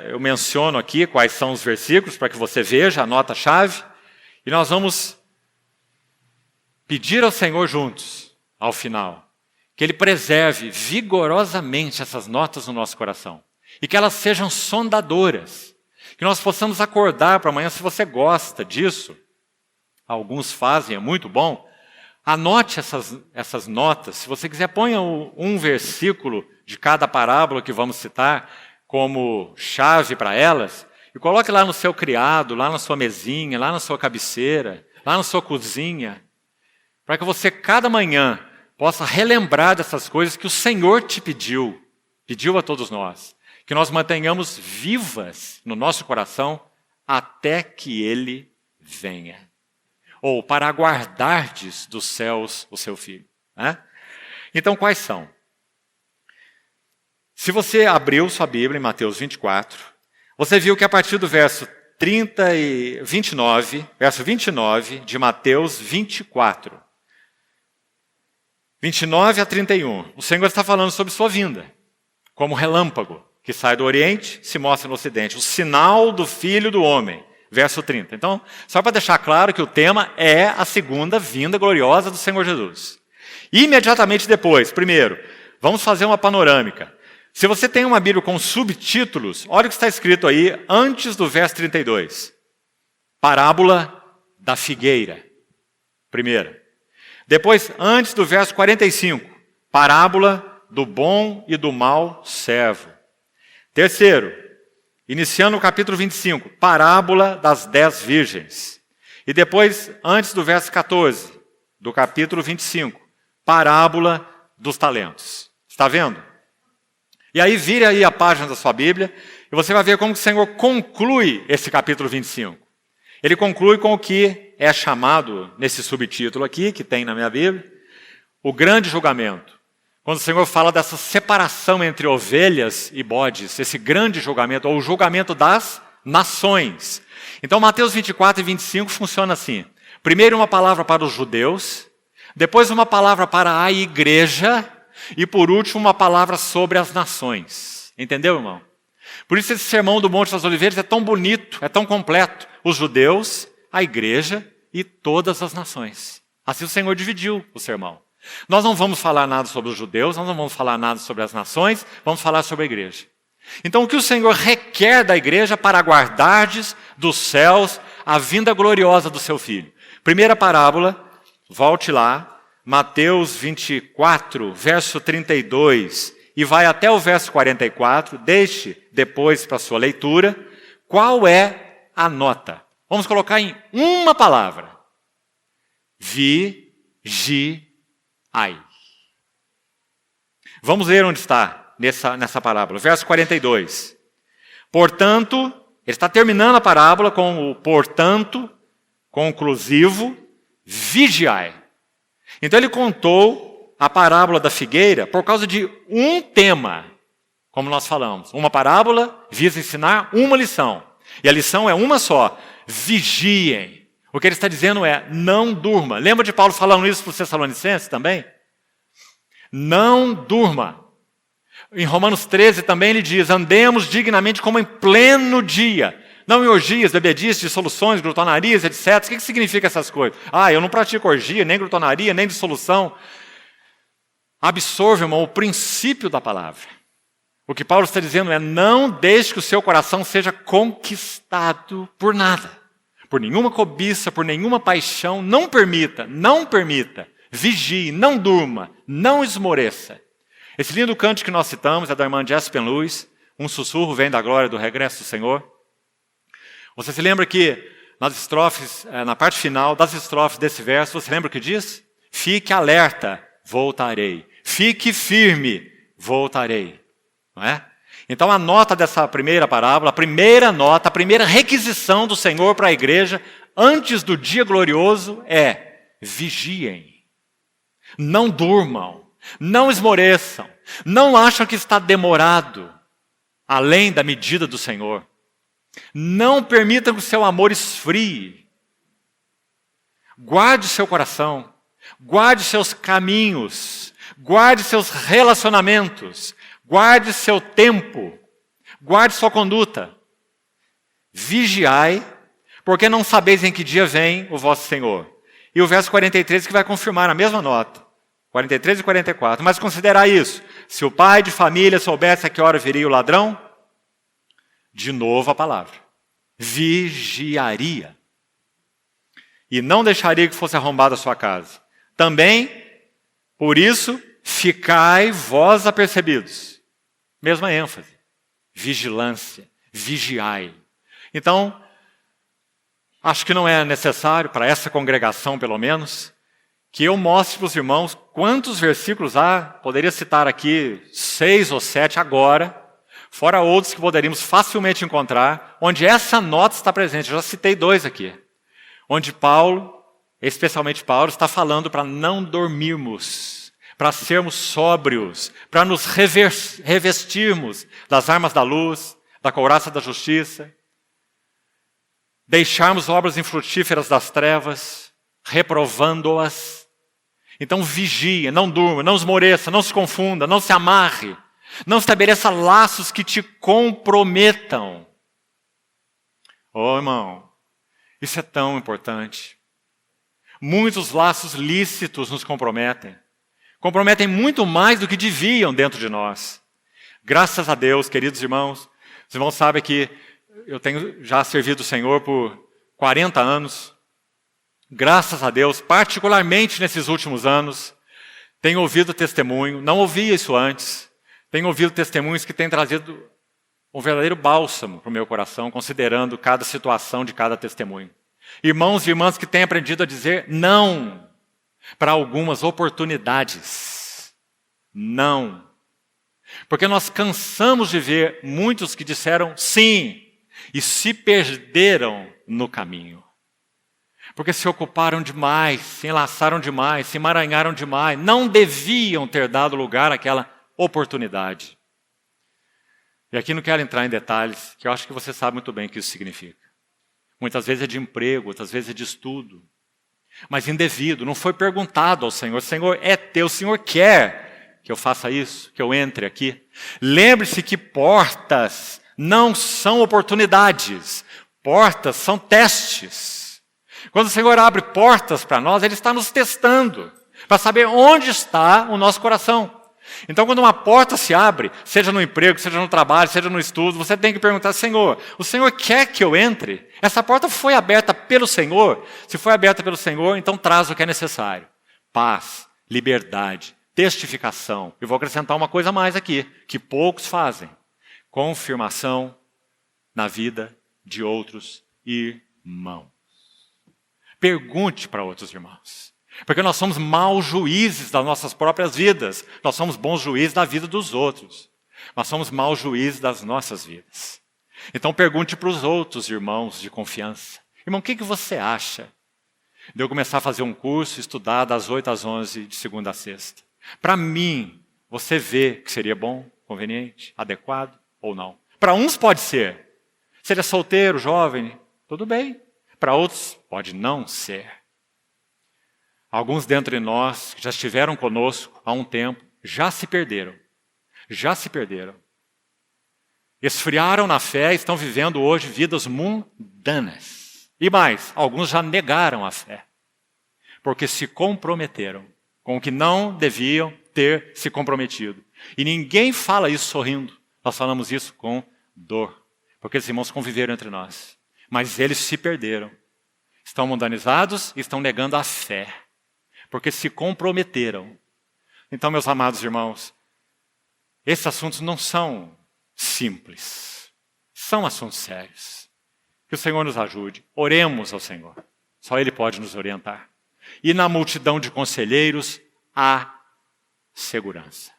eu menciono aqui quais são os versículos, para que você veja a nota-chave, e nós vamos pedir ao Senhor juntos, ao final, que Ele preserve vigorosamente essas notas no nosso coração, e que elas sejam sondadoras, que nós possamos acordar para amanhã. Se você gosta disso, alguns fazem, é muito bom, anote essas notas. Se você quiser, ponha um versículo de cada parábola que vamos citar como chave para elas, e coloque lá no seu criado, lá na sua mesinha, lá na sua cabeceira, lá na sua cozinha, para que você, cada manhã, possa relembrar dessas coisas que o Senhor te pediu a todos nós, que nós mantenhamos vivas no nosso coração até que Ele venha. Ou para aguardardes dos céus o seu Filho. Né? Então, quais são? Se você abriu sua Bíblia em Mateus 24, você viu que a partir do verso 29 de Mateus 24, 29 a 31, o Senhor está falando sobre sua vinda, como relâmpago que sai do Oriente, se mostra no Ocidente. O sinal do Filho do Homem, verso 30. Então, só para deixar claro que o tema é a segunda vinda gloriosa do Senhor Jesus. Imediatamente depois, primeiro, vamos fazer uma panorâmica. Se você tem uma Bíblia com subtítulos, olha o que está escrito aí antes do verso 32. Parábola da figueira. Primeira. Depois, antes do verso 45, parábola do bom e do mau servo. Terceiro, iniciando o capítulo 25, parábola das 10 virgens. E depois, antes do verso 14, do capítulo 25, parábola dos talentos. Está vendo? E aí, vire aí a página da sua Bíblia e você vai ver como o Senhor conclui esse capítulo 25. Ele conclui com o que é chamado, nesse subtítulo aqui, que tem na minha Bíblia, o grande julgamento. Quando o Senhor fala dessa separação entre ovelhas e bodes, esse grande julgamento, ou o julgamento das nações. Então, Mateus 24 e 25 funciona assim. Primeiro uma palavra para os judeus, depois uma palavra para a igreja, e por último uma palavra sobre as nações. Entendeu, irmão? Por isso esse sermão do Monte das Oliveiras é tão bonito, é tão completo. Os judeus, a igreja e todas as nações. Assim o Senhor dividiu o sermão. Nós não vamos falar nada sobre os judeus, nós não vamos falar nada sobre as nações, vamos falar sobre a igreja. Então o que o Senhor requer da igreja para guardardes dos céus a vinda gloriosa do seu Filho? Primeira parábola, volte lá, Mateus 24, verso 32, e vai até o verso 44, deixe depois para a sua leitura, qual é a nota? Vamos colocar em uma palavra. Vigiai. Vamos ver onde está nessa parábola. Verso 42. Portanto, ele está terminando a parábola com o portanto, conclusivo, vigiai. Então ele contou a parábola da figueira por causa de um tema, como nós falamos. Uma parábola visa ensinar uma lição. E a lição é uma só. Vigiem. O que ele está dizendo é, não durma. Lembra de Paulo falando isso para os Tessalonicenses também? Não durma. Em Romanos 13 também ele diz, andemos dignamente como em pleno dia. Não em orgias, bebedices, dissoluções, glutonarias, etc. O que significa essas coisas? Eu não pratico orgia, nem glutonaria, nem dissolução. Absorve, irmão, o princípio da palavra. O que Paulo está dizendo é, não deixe que o seu coração seja conquistado por nada. Por nenhuma cobiça, por nenhuma paixão. Não permita, vigie, não durma, não esmoreça. Esse lindo canto que nós citamos é da irmã Jess Penluz, um sussurro vem da glória do regresso do Senhor. Você se lembra que nas estrofes, na parte final das estrofes desse verso, você lembra o que diz? Fique alerta, voltarei. Fique firme, voltarei. Não é? Então a nota dessa primeira parábola, a primeira nota, a primeira requisição do Senhor para a igreja, antes do dia glorioso, é vigiem. Não durmam, não esmoreçam, não acham que está demorado, além da medida do Senhor. Não permitam que o seu amor esfrie. Guarde o seu coração, guarde seus caminhos, guarde seus relacionamentos, guarde seu tempo, guarde sua conduta. Vigiai, porque não sabeis em que dia vem o vosso Senhor. E o verso 43 que vai confirmar a mesma nota. 43 e 44. Mas considerai isso. Se o pai de família soubesse a que hora viria o ladrão, de novo a palavra. Vigiaria. E não deixaria que fosse arrombada a sua casa. Também, por isso, ficai vós apercebidos. Mesma ênfase. Vigilância. Vigiai. Então, acho que não é necessário, para essa congregação pelo menos, que eu mostre para os irmãos quantos versículos há. Poderia citar aqui 6 ou 7 agora, fora outros que poderíamos facilmente encontrar, onde essa nota está presente. Eu já citei 2 aqui. Onde Paulo, especialmente Paulo, está falando para não dormirmos, para sermos sóbrios, para nos revestirmos das armas da luz, da couraça da justiça, deixarmos obras infrutíferas das trevas, reprovando-as. Então vigie, não durma, não esmoreça, não se confunda, não se amarre. Não estabeleça laços que te comprometam. Irmão, isso é tão importante. Muitos laços lícitos nos comprometem. Comprometem muito mais do que deviam dentro de nós. Graças a Deus, queridos irmãos, os irmãos sabem que eu tenho já servido o Senhor por 40 anos. graças a Deus, particularmente nesses últimos anos, tenho ouvido testemunho, não ouvia isso antes, tenho ouvido testemunhos que têm trazido um verdadeiro bálsamo para o meu coração, considerando cada situação de cada testemunho. Irmãos e irmãs que têm aprendido a dizer não para algumas oportunidades. Não. Porque nós cansamos de ver muitos que disseram sim e se perderam no caminho. Porque se ocuparam demais, se enlaçaram demais, se emaranharam demais, não deviam ter dado lugar àquela oportunidade. E aqui não quero entrar em detalhes, que eu acho que você sabe muito bem o que isso significa. Muitas vezes é de emprego, outras vezes é de estudo. Mas indevido, não foi perguntado ao Senhor. Senhor, é teu, o Senhor quer que eu faça isso, que eu entre aqui. Lembre-se que portas não são oportunidades. Portas são testes. Quando o Senhor abre portas para nós, Ele está nos testando, para saber onde está o nosso coração. Então, quando uma porta se abre, seja no emprego, seja no trabalho, seja no estudo, você tem que perguntar, Senhor, o Senhor quer que eu entre? Essa porta foi aberta pelo Senhor? Se foi aberta pelo Senhor, então traz o que é necessário. Paz, liberdade, testificação. Eu vou acrescentar uma coisa a mais aqui, que poucos fazem. Confirmação na vida de outros irmãos. Pergunte para outros irmãos. Porque nós somos maus juízes das nossas próprias vidas. Nós somos bons juízes da vida dos outros. Mas somos maus juízes das nossas vidas. Então pergunte para os outros irmãos de confiança. Irmão, o que você acha de eu começar a fazer um curso, estudar das 8 às 11, de segunda a sexta? Para mim, você vê que seria bom, conveniente, adequado ou não? Para uns pode ser. Se ele é solteiro, jovem, tudo bem. Para outros, pode não ser. Alguns dentre nós que já estiveram conosco há um tempo, já se perderam. Já se perderam. Esfriaram na fé e estão vivendo hoje vidas mundanas. E mais, alguns já negaram a fé. Porque se comprometeram com o que não deviam ter se comprometido. E ninguém fala isso sorrindo. Nós falamos isso com dor. Porque esses irmãos conviveram entre nós. Mas eles se perderam. Estão mundanizados e estão negando a fé. Porque se comprometeram. Então, meus amados irmãos, esses assuntos não são simples. São assuntos sérios. Que o Senhor nos ajude. Oremos ao Senhor. Só Ele pode nos orientar. E na multidão de conselheiros há segurança.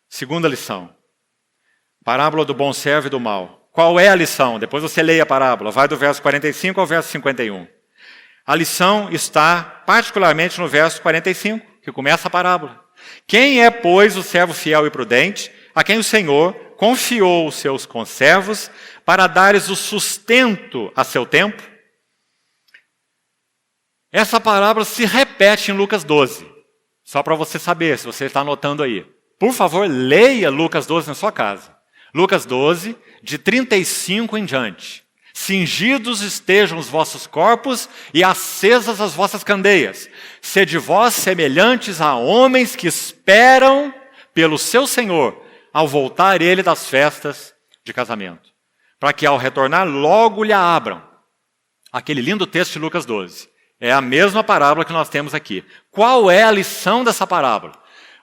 Segunda lição. Parábola do bom servo e do mau. Qual é a lição? Depois você leia a parábola. Vai do verso 45 ao verso 51. A lição está particularmente no verso 45, que começa a parábola. Quem é, pois, o servo fiel e prudente, a quem o Senhor confiou os seus conservos para dar-lhes o sustento a seu tempo? Essa parábola se repete em Lucas 12. Só para você saber, se você está anotando aí. Por favor, leia Lucas 12 na sua casa. Lucas 12, de 35 em diante. Cingidos estejam os vossos corpos e acesas as vossas candeias. Sede vós semelhantes a homens que esperam pelo seu Senhor, ao voltar ele das festas de casamento, para que ao retornar logo lhe abram. Aquele lindo texto de Lucas 12. É a mesma parábola que nós temos aqui. Qual é a lição dessa parábola?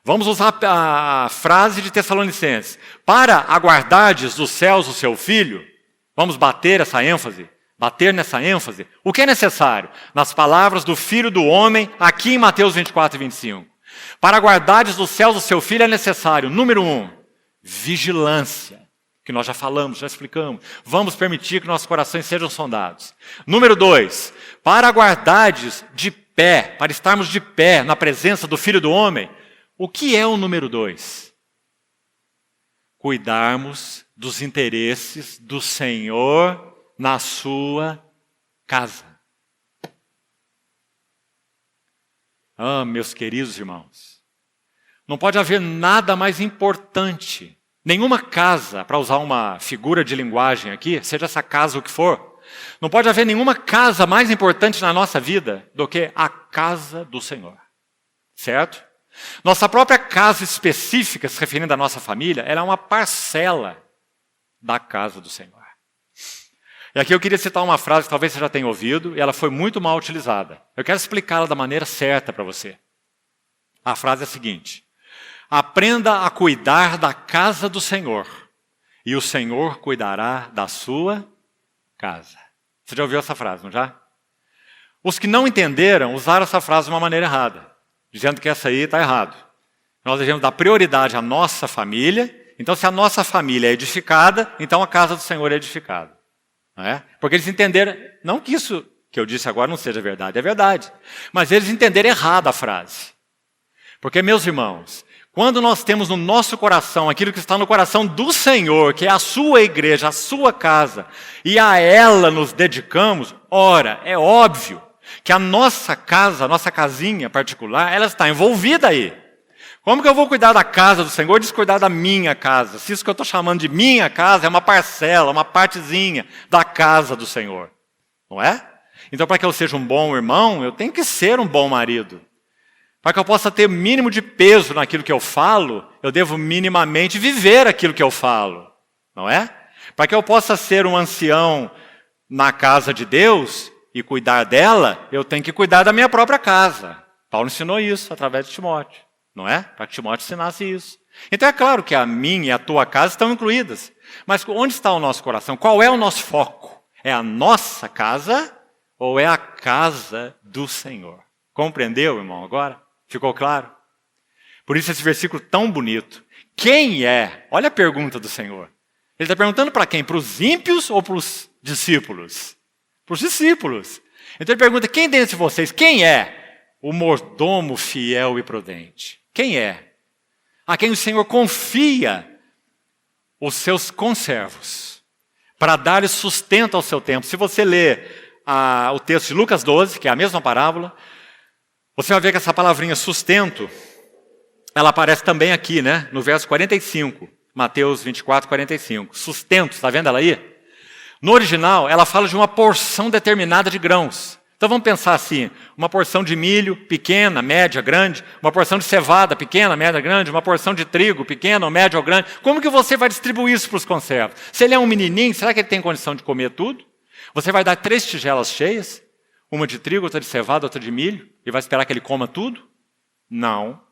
Vamos usar a frase de Tessalonicenses. Para aguardardes dos céus o seu Filho. Vamos bater essa ênfase, bater nessa ênfase. O que é necessário? Nas palavras do Filho do Homem, aqui em Mateus 24 e 25. Para guardares dos céus o seu Filho é necessário, número 1, vigilância, que nós já falamos, já explicamos. Vamos permitir que nossos corações sejam sondados. Número 2, para guardares de pé, para estarmos de pé na presença do Filho do Homem. O que é o número 2? Cuidarmos dos interesses do Senhor na sua casa. Ah, meus queridos irmãos, não pode haver nada mais importante, nenhuma casa, para usar uma figura de linguagem aqui, seja essa casa o que for, não pode haver nenhuma casa mais importante na nossa vida do que a casa do Senhor. Certo? Nossa própria casa específica, se referindo à nossa família, ela é uma parcela da casa do Senhor. E aqui eu queria citar uma frase que talvez você já tenha ouvido, e ela foi muito mal utilizada. Eu quero explicá-la da maneira certa para você. A frase é a seguinte: aprenda a cuidar da casa do Senhor, e o Senhor cuidará da sua casa. Você já ouviu essa frase, não já? Os que não entenderam usaram essa frase de uma maneira errada, dizendo que essa aí está errado. Nós devemos dar prioridade à nossa família. Então, se a nossa família é edificada, então a casa do Senhor é edificada. Não é? Porque eles entenderam, não que isso que eu disse agora não seja verdade, é verdade. Mas eles entenderam errado a frase. Porque, meus irmãos, quando nós temos no nosso coração aquilo que está no coração do Senhor, que é a sua igreja, a sua casa, e a ela nos dedicamos, ora, é óbvio que a nossa casa, a nossa casinha particular, ela está envolvida aí. Como que eu vou cuidar da casa do Senhor e descuidar da minha casa? Se isso que eu estou chamando de minha casa é uma parcela, uma partezinha da casa do Senhor. Não é? Então, para que eu seja um bom irmão, eu tenho que ser um bom marido. Para que eu possa ter o mínimo de peso naquilo que eu falo, eu devo minimamente viver aquilo que eu falo. Não é? Para que eu possa ser um ancião na casa de Deus e cuidar dela, eu tenho que cuidar da minha própria casa. Paulo ensinou isso através de Timóteo. Não é? Para que Timóteo ensinasse isso. Então é claro que a minha e a tua casa estão incluídas. Mas onde está o nosso coração? Qual é o nosso foco? É a nossa casa ou é a casa do Senhor? Compreendeu, irmão, agora? Ficou claro? Por isso esse versículo tão bonito. Quem é? Olha a pergunta do Senhor. Ele está perguntando para quem? Para os ímpios ou para os discípulos? Para os discípulos. Então ele pergunta, quem dentre vocês, quem é o mordomo fiel e prudente? Quem é? A quem o Senhor confia os seus conservos, para dar-lhes sustento ao seu tempo. Se você ler o texto de Lucas 12, que é a mesma parábola, você vai ver que essa palavrinha sustento, ela aparece também aqui, né? No verso 45, Mateus 24, 45. Sustento, está vendo ela aí? No original, ela fala de uma porção determinada de grãos. Então vamos pensar assim, uma porção de milho pequena, média, grande, uma porção de cevada pequena, média, grande, uma porção de trigo pequena, média ou grande. Como que você vai distribuir isso para os conservos? Se ele é um menininho, será que ele tem condição de comer tudo? Você vai dar 3 tigelas cheias, uma de trigo, outra de cevada, outra de milho, e vai esperar que ele coma tudo? Não.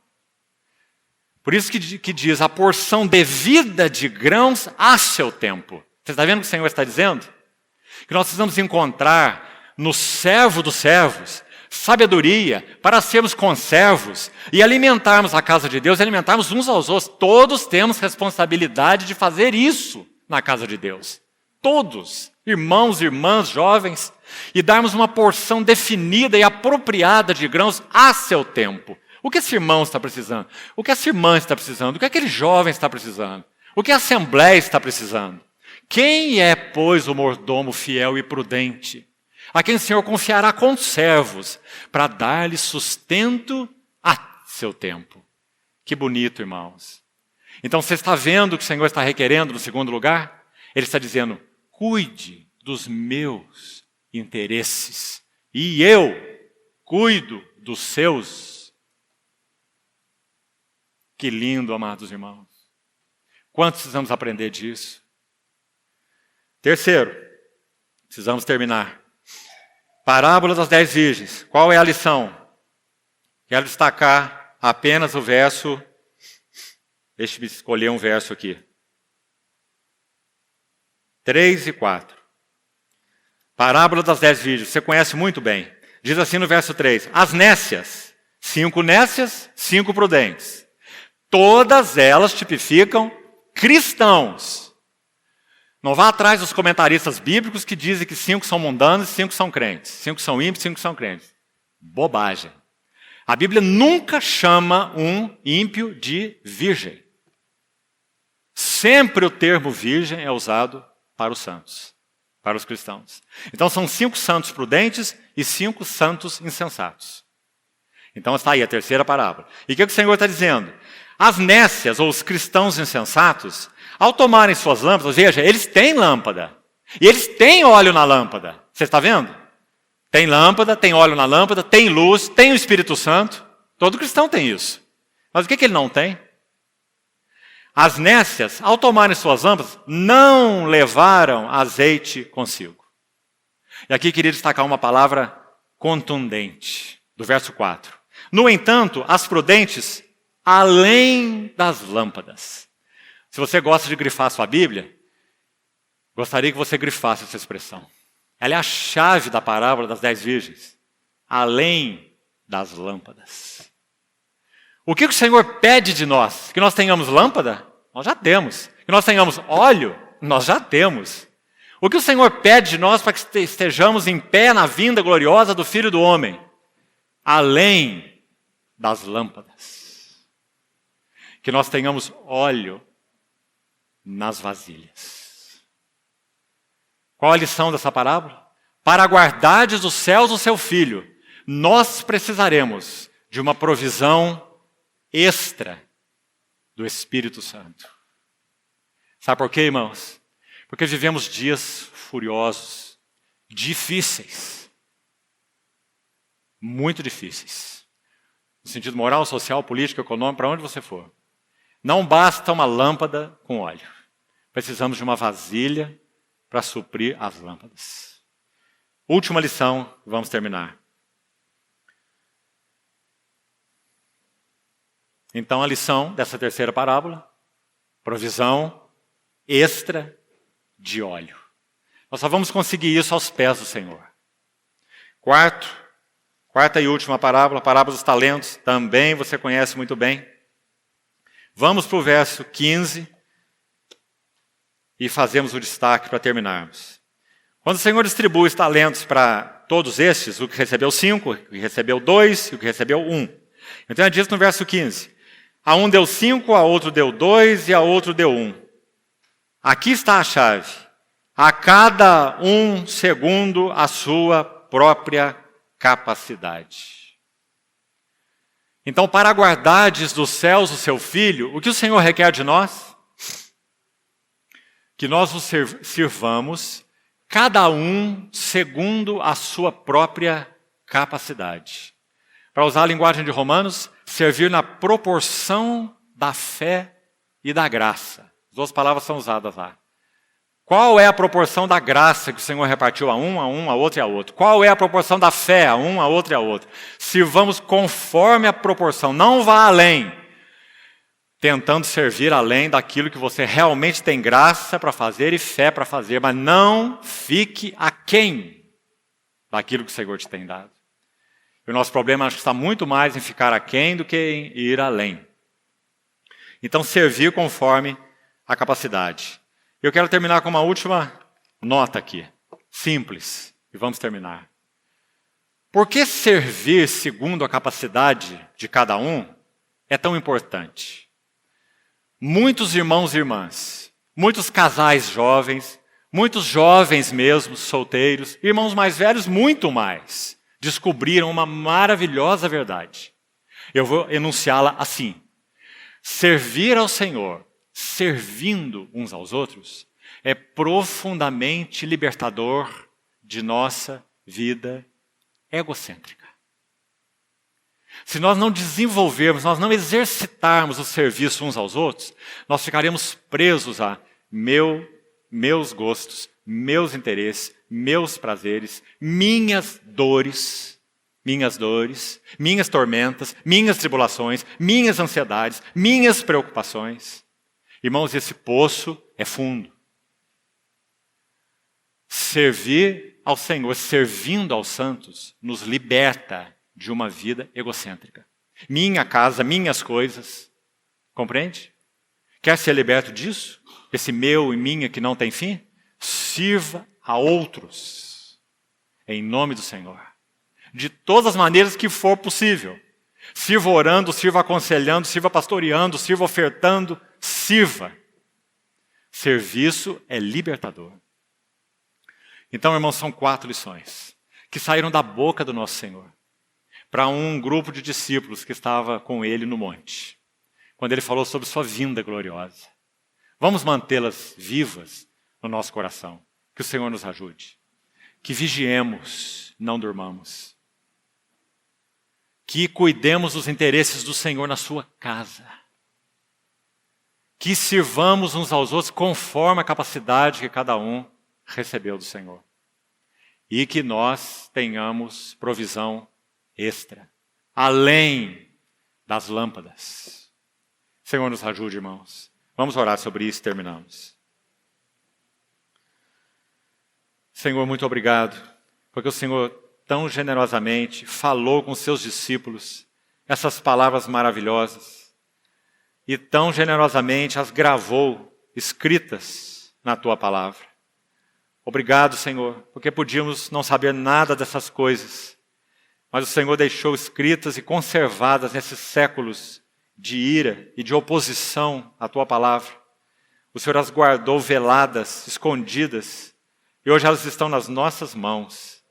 Por isso que diz a porção devida de grãos a seu tempo. Você está vendo o que o Senhor está dizendo? Que nós precisamos encontrar no servo dos servos, sabedoria para sermos conservos e alimentarmos a casa de Deus, alimentarmos uns aos outros. Todos temos responsabilidade de fazer isso na casa de Deus. Todos, irmãos, irmãs, jovens, e darmos uma porção definida e apropriada de grãos a seu tempo. O que esse irmão está precisando? O que essa irmã está precisando? O que aquele jovem está precisando? O que a assembleia está precisando? Quem é, pois, o mordomo fiel e prudente, a quem o Senhor confiará conservos, para dar-lhe sustento a seu tempo? Que bonito, irmãos. Então você está vendo o que o Senhor está requerendo no segundo lugar? Ele está dizendo, cuide dos meus interesses, e eu cuido dos seus. Que lindo, amados irmãos. Quantos precisamos aprender disso? Terceiro, precisamos terminar. Parábola das 10 virgens. Qual é a lição? Quero destacar apenas o verso. Deixe-me escolher um verso aqui. 3 e 4. Parábola das 10 virgens. Você conhece muito bem. Diz assim no verso 3. As nécias. 5 nécias, 5 prudentes. Todas elas tipificam cristãos. Não vá atrás dos comentaristas bíblicos que dizem que 5 são mundanos e 5 são crentes. 5 são ímpios e 5 são crentes. Bobagem. A Bíblia nunca chama um ímpio de virgem. Sempre o termo virgem é usado para os santos, para os cristãos. Então são 5 santos prudentes e 5 santos insensatos. Então está aí a terceira parábola. E o que o Senhor está dizendo? As nécias, ou os cristãos insensatos, ao tomarem suas lâmpadas, veja, eles têm lâmpada. E eles têm óleo na lâmpada. Você está vendo? Tem lâmpada, tem óleo na lâmpada, tem luz, tem o Espírito Santo. Todo cristão tem isso. Mas o que ele não tem? As nécias, ao tomarem suas lâmpadas, não levaram azeite consigo. E aqui queria destacar uma palavra contundente, do verso 4. No entanto, as prudentes, além das lâmpadas. Se você gosta de grifar a sua Bíblia, gostaria que você grifasse essa expressão. Ela é a chave da parábola das 10 virgens. Além das lâmpadas. O que o Senhor pede de nós? Que nós tenhamos lâmpada? Nós já temos. Que nós tenhamos óleo? Nós já temos. O que o Senhor pede de nós para que estejamos em pé na vinda gloriosa do Filho do Homem? Além das lâmpadas. Que nós tenhamos óleo nas vasilhas. Qual a lição dessa parábola? Para guardardes dos céus o seu Filho, nós precisaremos de uma provisão extra do Espírito Santo. Sabe por quê, irmãos? Porque vivemos dias furiosos, difíceis. Muito difíceis. No sentido moral, social, político, econômico, para onde você for. Não basta uma lâmpada com óleo. Precisamos de uma vasilha para suprir as lâmpadas. Última lição, vamos terminar. Então, a lição dessa terceira parábola, provisão extra de óleo. Nós só vamos conseguir isso aos pés do Senhor. Quarta e última parábola, a parábola dos talentos, também você conhece muito bem. Vamos para o verso 15 e fazemos o destaque para terminarmos. Quando o Senhor distribui os talentos para todos estes, o que recebeu 5, o que recebeu 2 e o que recebeu 1. Então é dito no verso 15, a um deu 5, a outro deu 2 e a outro deu 1. Aqui está a chave. A cada um segundo a sua própria capacidade. Então, para guardardes dos céus o seu Filho, o que o Senhor requer de nós? Que nós os sirvamos, cada um segundo a sua própria capacidade. Para usar a linguagem de Romanos, servir na proporção da fé e da graça. As duas palavras são usadas lá. Qual é a proporção da graça que o Senhor repartiu a um, a outro e a outro? Qual é a proporção da fé a um, a outro e a outro? Sirvamos conforme a proporção, não vá além, tentando servir além daquilo que você realmente tem graça para fazer e fé para fazer, mas não fique aquém daquilo que o Senhor te tem dado. E o nosso problema acho que está muito mais em ficar aquém do que em ir além. Então, servir conforme a capacidade. Eu quero terminar com uma última nota aqui, simples, e vamos terminar. Por que servir segundo a capacidade de cada um é tão importante? Muitos irmãos e irmãs, muitos casais jovens, muitos jovens mesmo, solteiros, irmãos mais velhos, muito mais, descobriram uma maravilhosa verdade. Eu vou enunciá-la assim. Servir ao Senhor, servindo uns aos outros, é profundamente libertador de nossa vida egocêntrica. Se nós não desenvolvermos, nós não exercitarmos o serviço uns aos outros, nós ficaremos presos a meus gostos, meus interesses, meus prazeres, minhas dores, minhas tormentas, minhas tribulações, minhas ansiedades, minhas preocupações. Irmãos, esse poço é fundo. Servir ao Senhor, servindo aos santos, nos liberta de uma vida egocêntrica. Minha casa, minhas coisas. Compreende? Quer ser liberto disso? Esse meu e minha que não tem fim? Sirva a outros. Em nome do Senhor. De todas as maneiras que for possível. Sirva orando, sirva aconselhando, sirva pastoreando, sirva ofertando, sirva. Serviço é libertador. Então, irmãos, são 4 lições que saíram da boca do nosso Senhor para um grupo de discípulos que estava com ele no monte, quando ele falou sobre sua vinda gloriosa. Vamos mantê-las vivas no nosso coração. Que o Senhor nos ajude. Que vigiemos, não durmamos. Que cuidemos dos interesses do Senhor na sua casa. Que sirvamos uns aos outros conforme a capacidade que cada um recebeu do Senhor. e que nós tenhamos provisão extra, além das lâmpadas. Senhor, nos ajude, irmãos. Vamos orar sobre isso e terminamos. Senhor, muito obrigado, porque o Senhor tão generosamente falou com seus discípulos essas palavras maravilhosas e tão generosamente as gravou escritas na tua palavra. Obrigado, Senhor, porque podíamos não saber nada dessas coisas, mas o Senhor deixou escritas e conservadas nesses séculos de ira e de oposição à tua palavra. O Senhor as guardou veladas, escondidas, e hoje elas estão nas nossas mãos.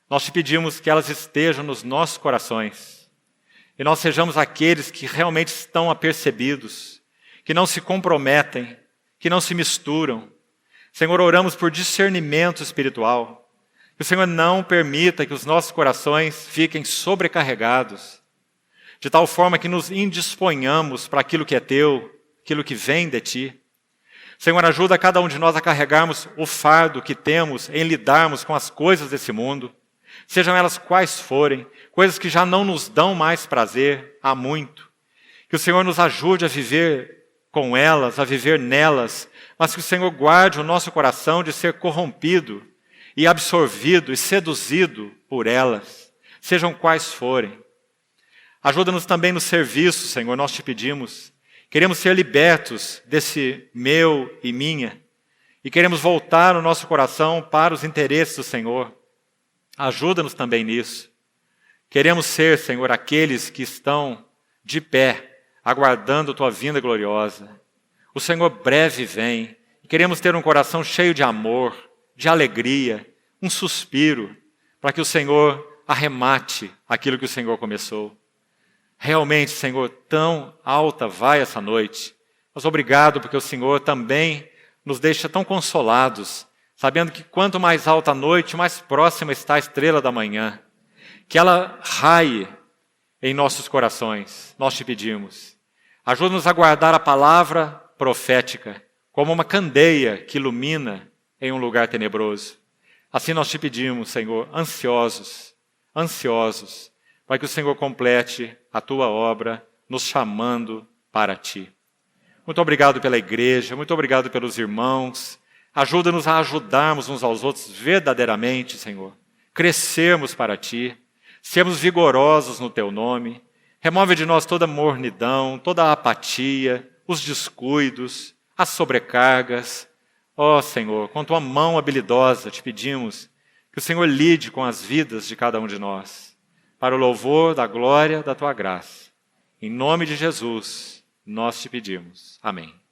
Nós te pedimos que elas estejam nos nossos corações, e nós sejamos aqueles que realmente estão apercebidos, que não se comprometem, que não se misturam. Senhor, oramos por discernimento espiritual, que o Senhor não permita que os nossos corações fiquem sobrecarregados, de tal forma que nos indisponhamos para aquilo que é teu, aquilo que vem de ti. Senhor, ajuda cada um de nós a carregarmos o fardo que temos em lidarmos com as coisas desse mundo, sejam elas quais forem, coisas que já não nos dão mais prazer há muito. Que o Senhor nos ajude a viver com elas, a viver nelas, mas que o Senhor guarde o nosso coração de ser corrompido e absorvido e seduzido por elas, sejam quais forem. Ajuda-nos também no serviço, Senhor, nós te pedimos. Queremos ser libertos desse meu e minha, e queremos voltar o nosso coração para os interesses do Senhor. Ajuda-nos também nisso. Queremos ser, Senhor, aqueles que estão de pé, aguardando tua vinda gloriosa. O Senhor breve vem, e queremos ter um coração cheio de amor, de alegria, um suspiro, para que o Senhor arremate aquilo que o Senhor começou. Realmente, Senhor, tão alta vai essa noite. Mas obrigado, porque o Senhor também nos deixa tão consolados, sabendo que quanto mais alta a noite, mais próxima está a estrela da manhã. Que ela raie em nossos corações, nós te pedimos. Ajuda-nos a guardar a palavra profética como uma candeia que ilumina em um lugar tenebroso. Assim nós te pedimos, Senhor, ansiosos, para que o Senhor complete a tua obra, nos chamando para ti. Muito obrigado pela igreja, muito obrigado pelos irmãos. Ajuda-nos a ajudarmos uns aos outros verdadeiramente, Senhor. Crescermos para ti, sermos vigorosos no teu nome. Remove de nós toda mornidão, toda a apatia, os descuidos, as sobrecargas. Ó Senhor, com tua mão habilidosa te pedimos que o Senhor lide com as vidas de cada um de nós, para o louvor da glória da tua graça. Em nome de Jesus, nós te pedimos. Amém.